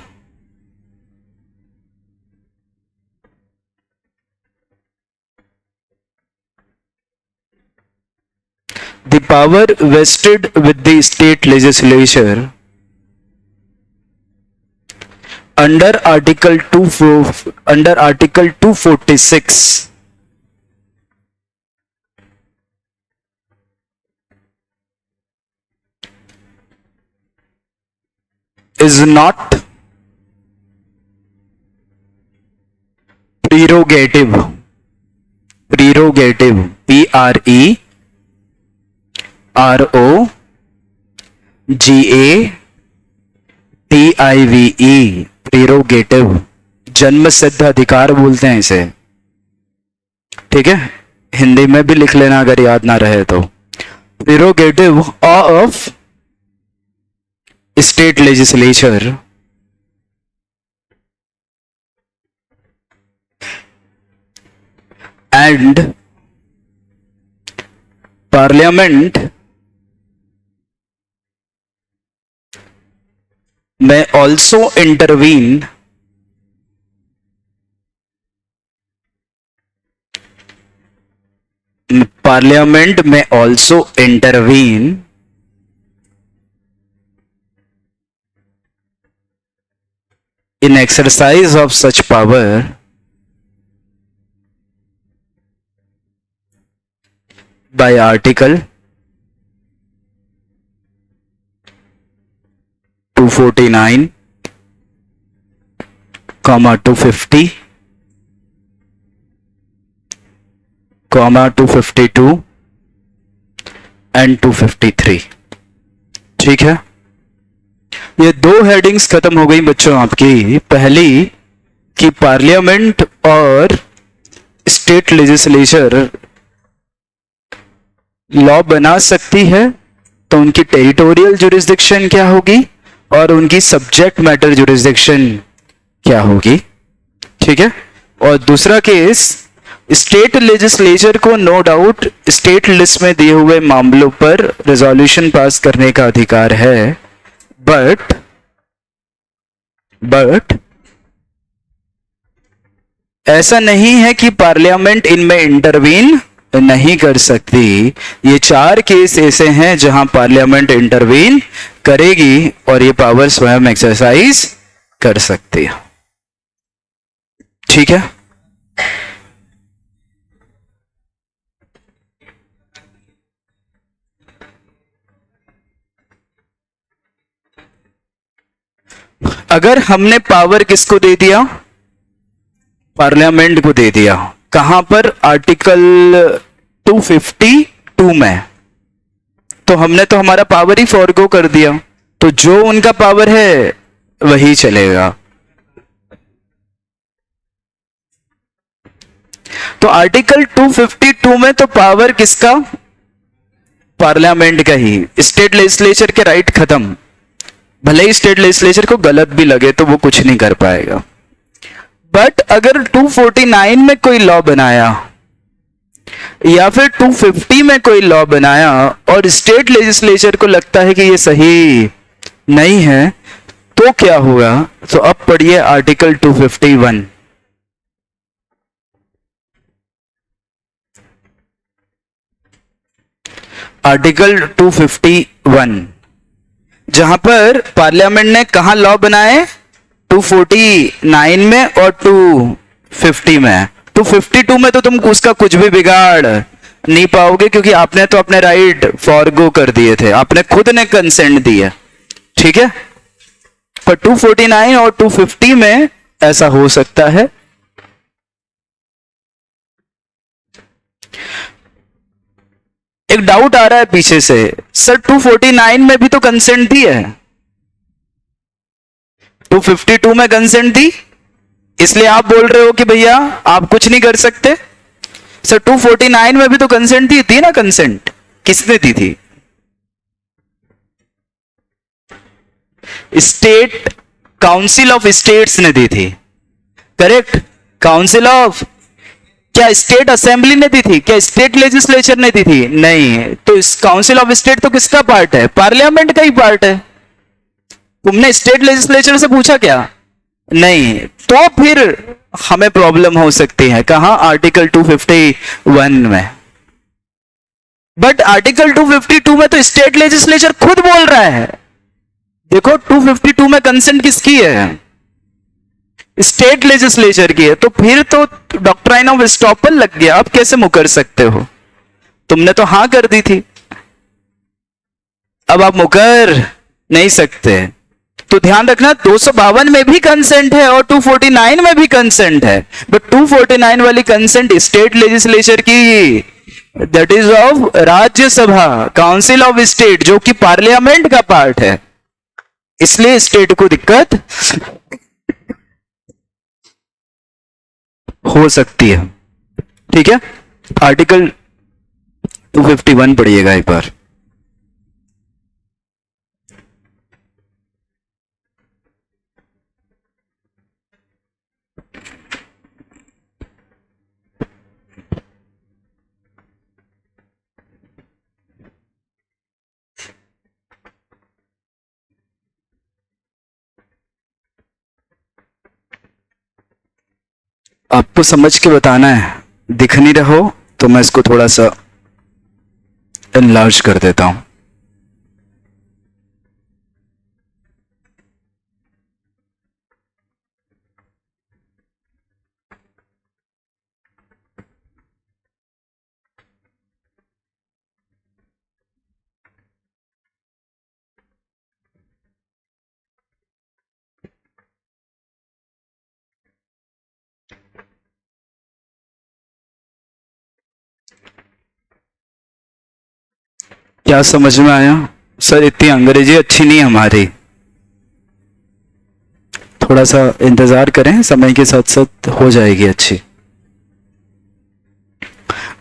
under article 246 is not prerogative, PREROGATIVE, प्रीरोगेटिव, जन्म सिद्ध अधिकार बोलते हैं इसे। ठीक है, हिंदी में भी लिख लेना अगर याद ना रहे तो। Prerogative of state legislature and parliament may also intervene in exercise of such power by article 249, 250, 252 and 253। ठीक है, ये 2 हेडिंग्स खत्म हो गई बच्चों आपकी। पहली कि पार्लियामेंट और स्टेट लेजिस्लेचर लॉ बना सकती है, तो उनकी टेरिटोरियल जुरिस्डिक्शन क्या होगी और उनकी सब्जेक्ट मैटर जुरिस्डिक्शन क्या होगी। ठीक है, और दूसरा केस, स्टेट लेजिस्लेचर को नो डाउट स्टेट लिस्ट में दिए हुए मामलों पर रेजोल्यूशन पास करने का अधिकार है, बट ऐसा नहीं है कि पार्लियामेंट इनमें इंटरवीन नहीं कर सकती। ये 4 केस ऐसे हैं जहां पार्लियामेंट इंटरवीन करेगी और ये पावर स्वयं एक्सरसाइज कर सकती है। ठीक है, अगर हमने पावर किसको दे दिया, पार्लियामेंट को दे दिया, कहां पर, आर्टिकल 252 में, तो हमने तो हमारा पावर ही फॉरगो कर दिया, तो जो उनका पावर है वही चलेगा। तो आर्टिकल 252 में तो पावर किसका, पार्लियामेंट का ही। स्टेट लेजिस्लेचर के राइट खत्म, भले ही स्टेट लेजिस्लेचर को गलत भी लगे तो वो कुछ नहीं कर पाएगा। बट अगर 249 में कोई लॉ बनाया या फिर 250 में कोई लॉ बनाया और स्टेट लेजिस्लेचर को लगता है कि ये सही नहीं है, तो क्या होगा। तो अब पढ़िए आर्टिकल 251। आर्टिकल 251, जहां पर पार्लियामेंट ने कहा लॉ बनाए 249 में और 250 में। 252 में तो तुम उसका कुछ भी बिगाड़ नहीं पाओगे, क्योंकि आपने तो अपने राइट फॉरगो कर दिए थे, आपने खुद ने कंसेंट दिया, ठीक है। पर 249 और 250 में ऐसा हो सकता है। एक डाउट आ रहा है पीछे से, सर 249 में भी तो कंसेंट दी है, 252 में कंसेंट दी, इसलिए आप बोल रहे हो कि भैया आप कुछ नहीं कर सकते। सर 249 में भी तो कंसेंट थी ना, कंसेंट किसने दी थी? स्टेट काउंसिल ऑफ स्टेट्स ने दी थी, करेक्ट। काउंसिल ऑफ, क्या स्टेट असेंबली ने दी थी? क्या स्टेट लेजिस्लेचर ने दी थी? नहीं। तो इस काउंसिल ऑफ स्टेट तो किसका पार्ट है? पार्लियामेंट का ही पार्ट है। तुमने स्टेट लेजिस्लेचर से पूछा क्या? नहीं। तो फिर हमें प्रॉब्लम हो सकती है, कहां? आर्टिकल 251 में। बट आर्टिकल 252 में तो स्टेट लेजिस्लेचर खुद बोल रहा है। देखो 252 में कंसेंट किसकी है? स्टेट लेजिस्लेचर की है। तो फिर तो डॉक्ट्राइन ऑफ एस्टॉपल लग गया। आप कैसे मुकर सकते हो? तुमने तो हां कर दी थी, अब आप मुकर नहीं सकते। तो ध्यान रखना 252 में भी कंसेंट है और 249 में भी कंसेंट है, बट 249 वाली कंसेंट स्टेट लेजिस्लेचर की, that is of Rajya Sabha, council of state, जो कि पार्लियामेंट का पार्ट है। इसलिए स्टेट को दिक्कत हो सकती है, ठीक है। आर्टिकल 251 पढ़िएगा एक बार। आपको समझ के बताना है, दिख नहीं रहा हो तो मैं इसको थोड़ा सा एनलार्ज कर देता हूं। क्या समझ में आया? सर इतनी अंग्रेजी अच्छी नहीं हमारी, थोड़ा सा इंतजार करें, समय के साथ साथ हो जाएगी अच्छी।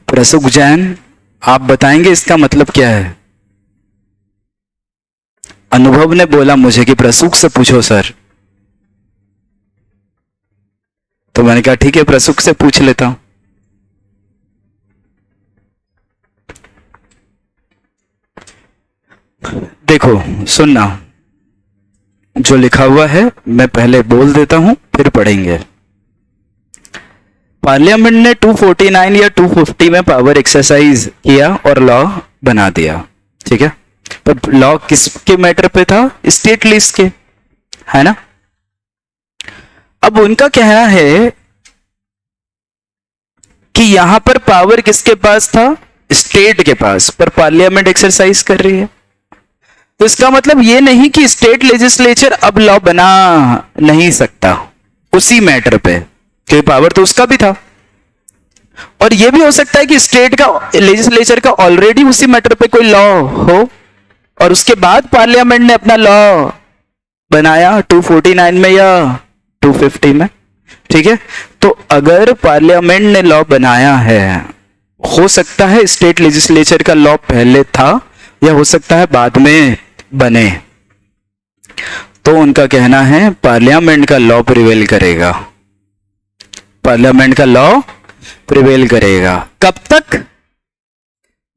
प्रसुक जैन, आप बताएंगे इसका मतलब क्या है? अनुभव ने बोला मुझे कि प्रसुक से पूछो सर, तो मैंने कहा ठीक है प्रसुक से पूछ लेता हूं। देखो सुनना, जो लिखा हुआ है मैं पहले बोल देता हूं फिर पढ़ेंगे। पार्लियामेंट ने 249 या 250 में पावर एक्सरसाइज किया और लॉ बना दिया, ठीक है। पर लॉ किसके मैटर पे था? स्टेट लिस्ट के, है ना। अब उनका कहना है कि यहां पर पावर किसके पास था? स्टेट के पास, पर पार्लियामेंट एक्सरसाइज कर रही है। तो इसका मतलब यह नहीं कि स्टेट लेजिस्लेचर अब लॉ बना नहीं सकता उसी मैटर पे, क्योंकि पावर तो उसका भी था। और यह भी हो सकता है कि स्टेट का लेजिस्लेचर का ऑलरेडी उसी मैटर पे कोई लॉ हो और उसके बाद पार्लियामेंट ने अपना लॉ बनाया 249 में या 250 में, ठीक है। तो अगर पार्लियामेंट ने लॉ बनाया है, हो सकता है स्टेट लेजिस्लेचर का लॉ पहले था या हो सकता है बाद में बने, तो उनका कहना है पार्लियामेंट का लॉ प्रिवेल करेगा, पार्लियामेंट का लॉ प्रिवेल करेगा। कब तक?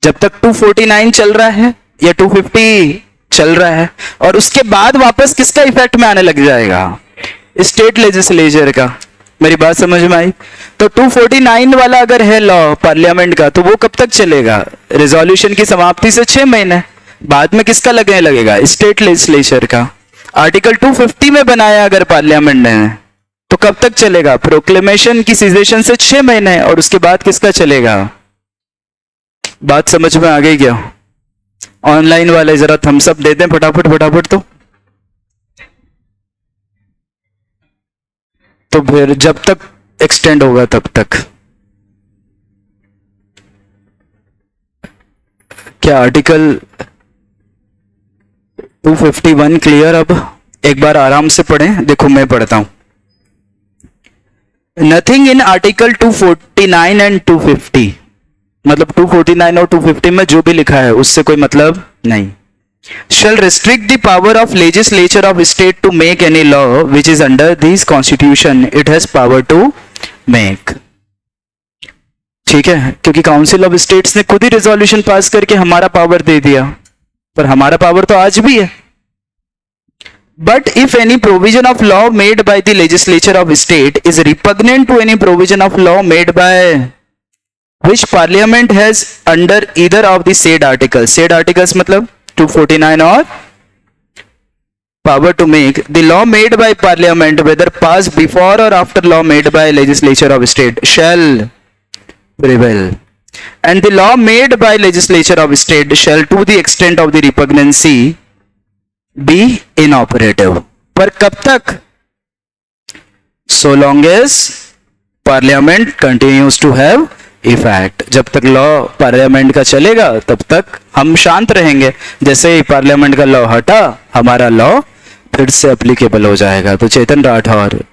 जब तक 249 चल रहा है या 250 चल रहा है, और उसके बाद वापस किसका इफेक्ट में आने लग जाएगा? स्टेट लेजिस्लेचर का। मेरी बात समझ में आई? तो 249 वाला अगर है लॉ पार्लियामेंट का, तो वो कब तक चलेगा? रिजोल्यूशन की समाप्ति से 6 महीने बाद में किसका लगने लगेगा? स्टेट लेजिस्लेचर का। आर्टिकल 250 में बनाया अगर पार्लियामेंट ने, तो कब तक चलेगा? प्रोक्लेमेशन की सीजेशन से 6 महीने, और उसके बाद किसका चलेगा? बात समझ में आ गई क्या? ऑनलाइन वाले जरा थम्स अप दे दें फटाफट फटाफट। तो फिर जब तक एक्सटेंड होगा तब तक। क्या आर्टिकल 251 क्लियर? अब एक बार आराम से पढ़ें, देखो मैं पढ़ता हूं। नथिंग इन आर्टिकल 249 एंड 250, मतलब 249 और 250 में जो भी लिखा है उससे कोई मतलब नहीं। shall restrict the power of legislature of state to make any law which is under this constitution it has power to make। ठीक है, क्योंकि काउंसिल ऑफ स्टेट्स ने खुद ही रेजोल्यूशन पास करके हमारा पावर दे दिया, पर हमारा पावर तो आज भी है। But if any provision of law made by the legislature of state is repugnant to any provision of law made by which parliament has under either of the said articles मतलब 249 और power to make the law made by parliament whether passed before or after law made by legislature of state shall prevail, and the law made by legislature of state shall to the extent of the repugnancy be inoperative। पर कब तक? so long as parliament continues to have effect. जब तक लॉ पार्लियामेंट का चलेगा तब तक हम शांत रहेंगे। जैसे ही पार्लियामेंट का लॉ हटा, हमारा लॉ फिर से एप्लीकेबल हो जाएगा। तो चेतन राठौर,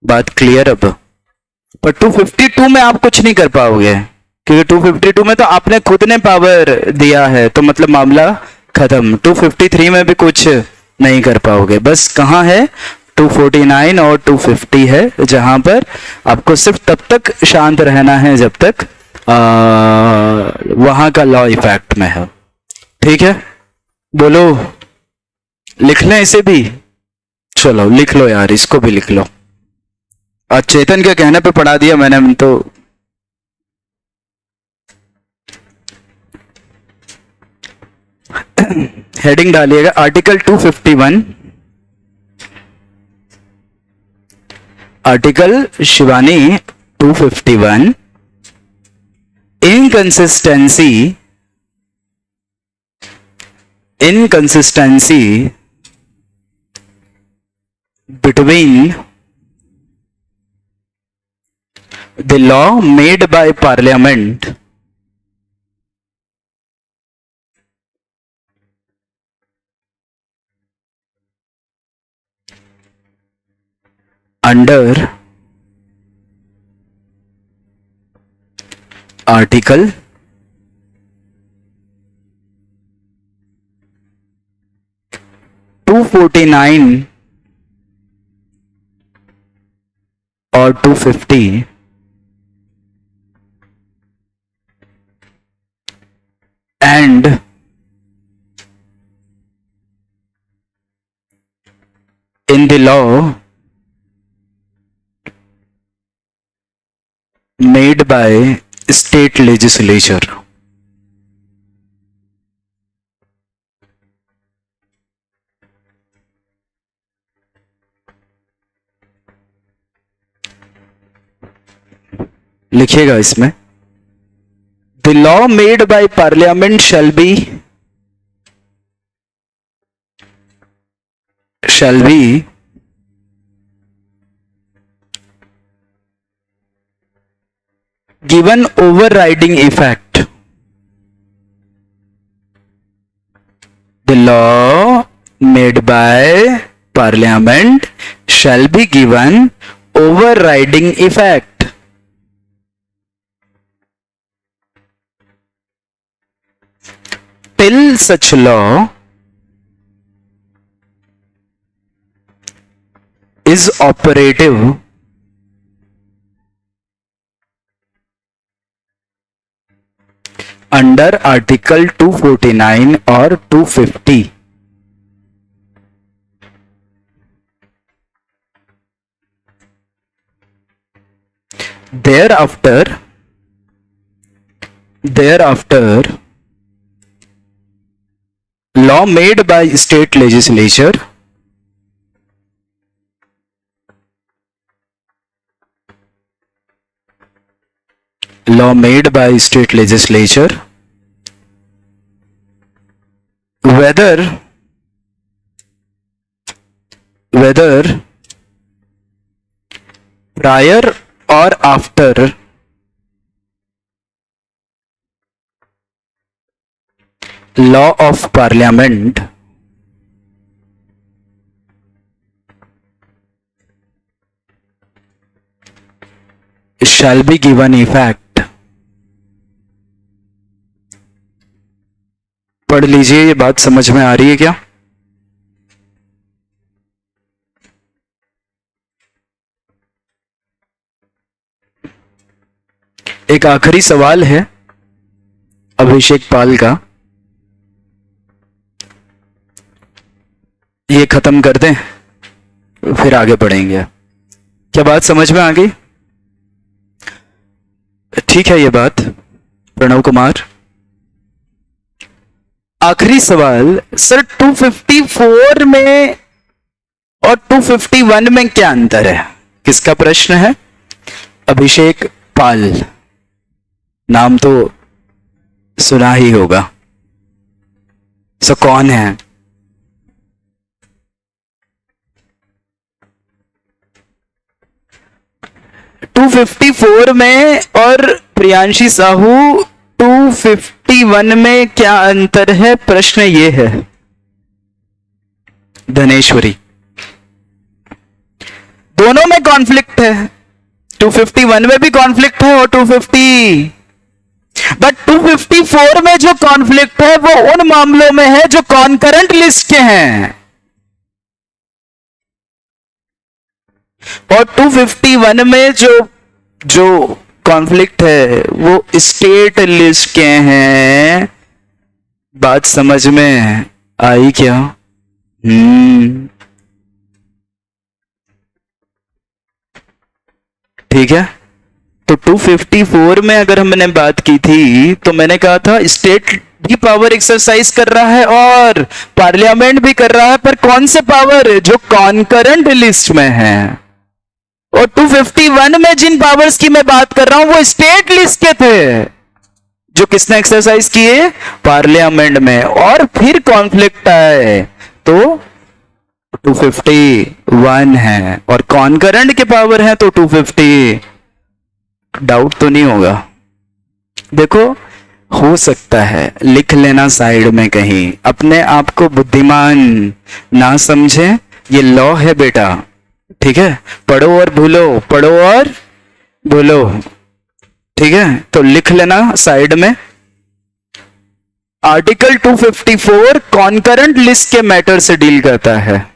बात क्लियर? अब पर 252 में आप कुछ नहीं कर पाओगे, क्योंकि 252 में तो आपने खुद ने पावर दिया है, तो मतलब मामला खत्म। 253 में भी कुछ नहीं कर पाओगे। बस कहाँ है? 249 और 250 है, जहां पर आपको सिर्फ तब तक शांत रहना है जब तक वहां का लॉ इफेक्ट में है। ठीक है, बोलो, लिख लें इसे भी? चलो लिख लो यार, इसको भी लिख लो। आज चेतन के कहने पे पढ़ा दिया मैंने तो। हेडिंग डालिएगा article 251। Article Shivani 251, inconsistency between the law made by parliament under article 249 और 250 and in the law made by state legislature। लिखिएगा इसमें, the law made by parliament shall be given overriding effect। The law made by parliament shall be given overriding effect till such law is operative under article 249 और 250। thereafter law made by state legislature whether prior or after law of parliament shall be given effect. पढ़ लीजिए, ये बात समझ में आ रही है क्या? एक आखिरी सवाल है अभिषेक पाल का, ये खत्म कर दें फिर आगे बढ़ेंगे। क्या बात समझ में आ गई? ठीक है ये बात। प्रणव कुमार, आखिरी सवाल सर, 254 में और 251 में क्या अंतर है? किसका प्रश्न है? अभिषेक पाल, नाम तो सुना ही होगा। सो कौन है? टू 254 में और प्रियांशी साहू 251 में क्या अंतर है? प्रश्न ये है। धनेश्वरी, दोनों में कॉन्फ्लिक्ट है, 251 में भी कॉन्फ्लिक्ट है और 250, बट 254 में जो कॉन्फ्लिक्ट है वो उन मामलों में है जो कॉन्करेंट लिस्ट के हैं, और 251 में जो कॉन्फ्लिक्ट है वो स्टेट लिस्ट के हैं। बात समझ में आई क्या? ठीक है। तो 254 में अगर हमने बात की थी तो मैंने कहा था स्टेट भी पावर एक्सरसाइज कर रहा है और पार्लियामेंट भी कर रहा है, पर कौन से पावर? जो कॉन्करेंट लिस्ट में है। और 251 में जिन पावर्स की मैं बात कर रहा हूं वो स्टेट लिस्ट के थे, जो किसने एक्सरसाइज किए? पार्लियामेंट में। और फिर कॉन्फ्लिक्ट आए तो 251 है और कॉन्करेंट के पावर है तो 250। डाउट तो नहीं होगा? देखो, हो सकता है लिख लेना साइड में कहीं, अपने आप को बुद्धिमान ना समझे, ये लॉ है बेटा, ठीक है? पढ़ो और भूलो, पढ़ो और भूलो, ठीक है? तो लिख लेना साइड में। आर्टिकल 254 कॉन्करेंट लिस्ट के मैटर से डील करता है।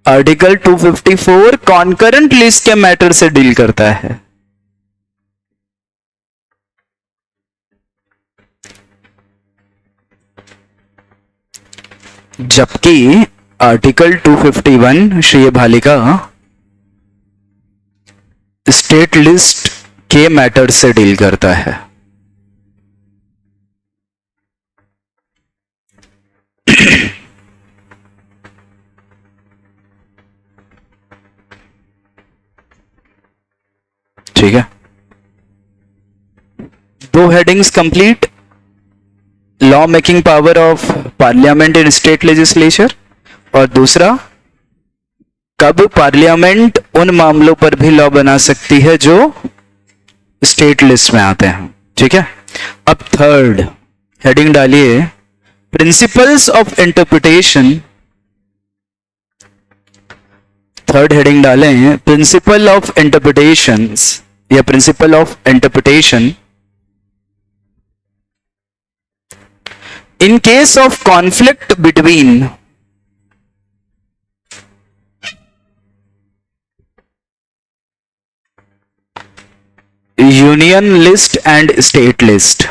आर्टिकल 254 कॉन्करेंट लिस्ट के मैटर से डील करता है। जबकि आर्टिकल 251 श्री भालिका स्टेट लिस्ट के मैटर से डील करता है। ठीक है, दो headings complete. Law making power of parliament in state legislature, और दूसरा कब पार्लियामेंट उन मामलों पर भी लॉ बना सकती है जो स्टेट लिस्ट में आते हैं। ठीक है, अब थर्ड हेडिंग डालिए, principles of interpretation. Third heading डालें, प्रिंसिपल ऑफ इंटरप्रिटेशंस या principle of interpretation in case of conflict between union list and state list,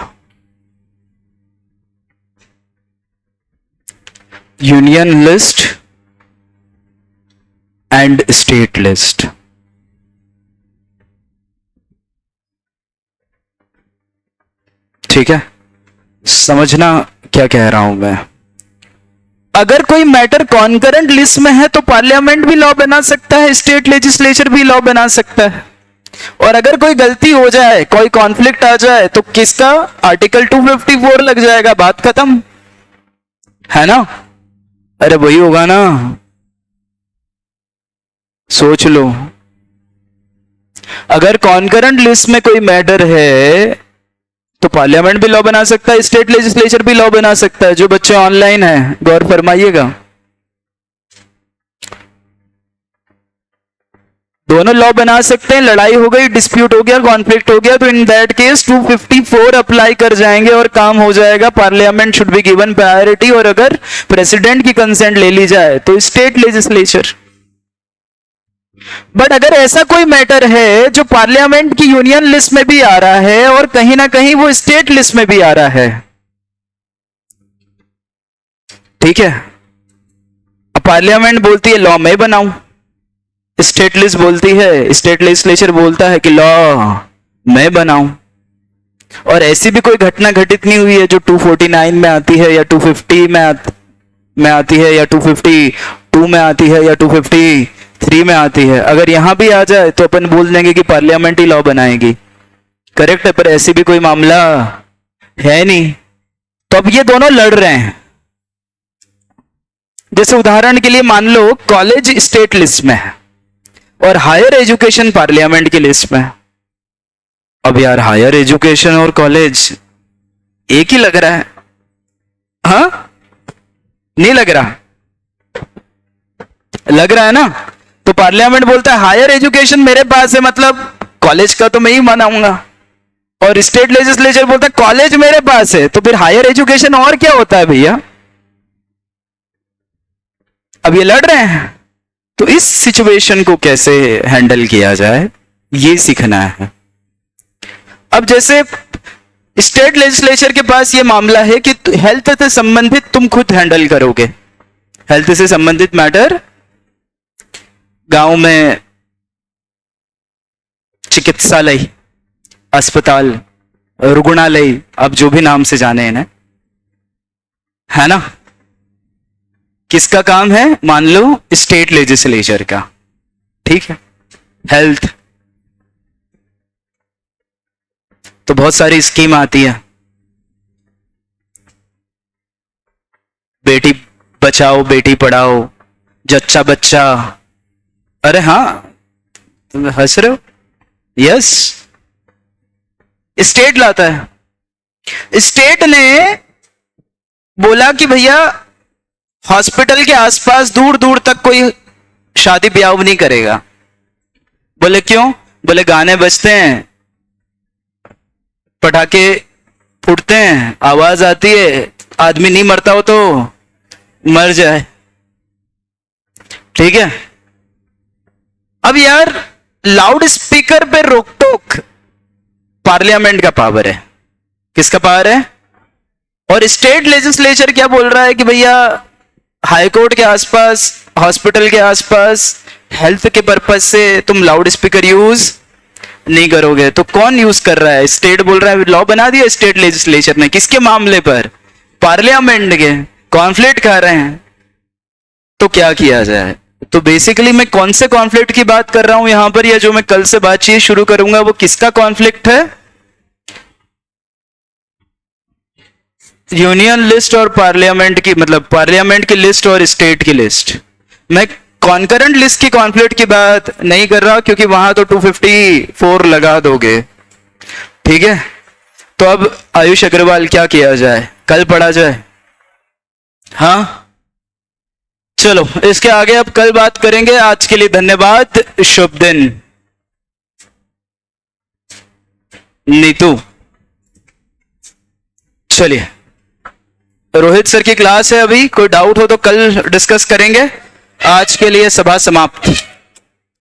union list and state list, ठीक है, समझना क्या कह रहा हूं मैं। अगर कोई मैटर कॉन्करेंट लिस्ट में है तो पार्लियामेंट भी लॉ बना सकता है, स्टेट लेजिस्लेचर भी लॉ बना सकता है। और अगर कोई गलती हो जाए, कोई कॉन्फ्लिक्ट आ जाए, तो किसका आर्टिकल 254 लग जाएगा, बात खत्म है ना। अरे वही होगा ना, सोच लो। अगर कॉन्करेंट लिस्ट में कोई मैटर है तो पार्लियामेंट भी लॉ बना सकता है, स्टेट लेजिस्लेचर भी लॉ बना सकता है। जो बच्चे ऑनलाइन हैं गौर फरमाइएगा, दोनों लॉ बना सकते हैं। लड़ाई हो गई, डिस्प्यूट हो गया, कॉन्फ्लिक्ट हो गया, तो इन दैट केस 254 अप्लाई कर जाएंगे और काम हो जाएगा। Parliament should be given priority, और अगर प्रेसिडेंट की कंसेंट ले ली जाए तो स्टेट लेजिस्लेचर। बट अगर ऐसा कोई मैटर है जो पार्लियामेंट की यूनियन लिस्ट में भी आ रहा है और कहीं ना कहीं वो स्टेट लिस्ट में भी आ रहा है, ठीक है, अब पार्लियामेंट बोलती है लॉ मैं बनाऊं, स्टेट लिस्ट बोलती है, स्टेट लेजिस्लेचर बोलता है कि लॉ मैं बनाऊं। और ऐसी भी कोई घटना घटित नहीं हुई है जो 249 में आती है या 250 में आती है या 252 में आती है या 253 में आती है। अगर यहां भी आ जाए तो अपन बोल देंगे कि पार्लियामेंट ही लॉ बनाएगी, करेक्ट है। पर ऐसी भी कोई मामला है नहीं। तो अब ये दोनों लड़ रहे हैं। जैसे उदाहरण के लिए मान लो कॉलेज स्टेट लिस्ट में है और हायर एजुकेशन पार्लियामेंट की लिस्ट में। अब यार हायर एजुकेशन और कॉलेज एक ही लग रहा है, हाँ नहीं लग रहा, लग रहा है ना। तो पार्लियामेंट बोलता है हायर एजुकेशन मेरे पास है, मतलब कॉलेज का तो मैं ही मनाऊंगा। और स्टेट लेजिस्लेचर बोलता है कॉलेज मेरे पास है, तो फिर हायर एजुकेशन और क्या होता है भैया। अब ये लड़ रहे हैं, तो इस सिचुएशन को कैसे हैंडल किया जाए ये सीखना है। अब जैसे स्टेट लेजिस्लेचर के पास ये मामला है कि हेल्थ से संबंधित तुम खुद हैंडल करोगे। हेल्थ से संबंधित मैटर, गांव में चिकित्सालय, अस्पताल, रुग्णालय, अब जो भी नाम से जाने इन्हें, है ना, किसका काम है, मान लो स्टेट लेजिस्लेचर का, ठीक है। हेल्थ तो बहुत सारी स्कीम आती है, बेटी बचाओ बेटी पढ़ाओ, जच्चा बच्चा, अरे हाँ तुम हंस रहे हो, यस, स्टेट लाता है। स्टेट ने बोला कि भैया हॉस्पिटल के आसपास दूर दूर तक कोई शादी ब्याह नहीं करेगा। बोले क्यों, बोले गाने बजते हैं, पटाखे फूटते हैं, आवाज आती है, आदमी नहीं मरता हो तो मर जाए, ठीक है। अब यार लाउड स्पीकर पे रोक टोक पार्लियामेंट का पावर है, किसका पावर है। और स्टेट लेजिस्लेचर क्या बोल रहा है कि भैया हाई कोर्ट के आसपास, हॉस्पिटल के आसपास हेल्थ के पर्पज से तुम लाउड स्पीकर यूज नहीं करोगे। तो कौन यूज कर रहा है, स्टेट बोल रहा है, लॉ बना दिया स्टेट लेजिस्लेचर ने, किसके मामले पर, पार्लियामेंट के, कॉन्फ्लिक्ट कर रहे हैं। तो क्या किया जाए। तो बेसिकली मैं कौन से कॉन्फ्लिक्ट की बात कर रहा हूं यहां पर, या जो मैं कल से बातचीत शुरू करूंगा वो किसका कॉन्फ्लिक्ट है, यूनियन लिस्ट और पार्लियामेंट की, मतलब पार्लियामेंट की लिस्ट और स्टेट की लिस्ट। मैं कॉन्करेंट लिस्ट की कॉन्फ्लिक्ट की बात नहीं कर रहा क्योंकि वहां तो 254 लगा दोगे, ठीक है। तो अब आयुष अग्रवाल क्या किया जाए, कल पढ़ा जाए, हाँ चलो इसके आगे अब कल बात करेंगे। आज के लिए धन्यवाद, शुभ दिन। नीतू, चलिए रोहित सर की क्लास है अभी, कोई डाउट हो तो कल डिस्कस करेंगे। आज के लिए सभा समाप्त।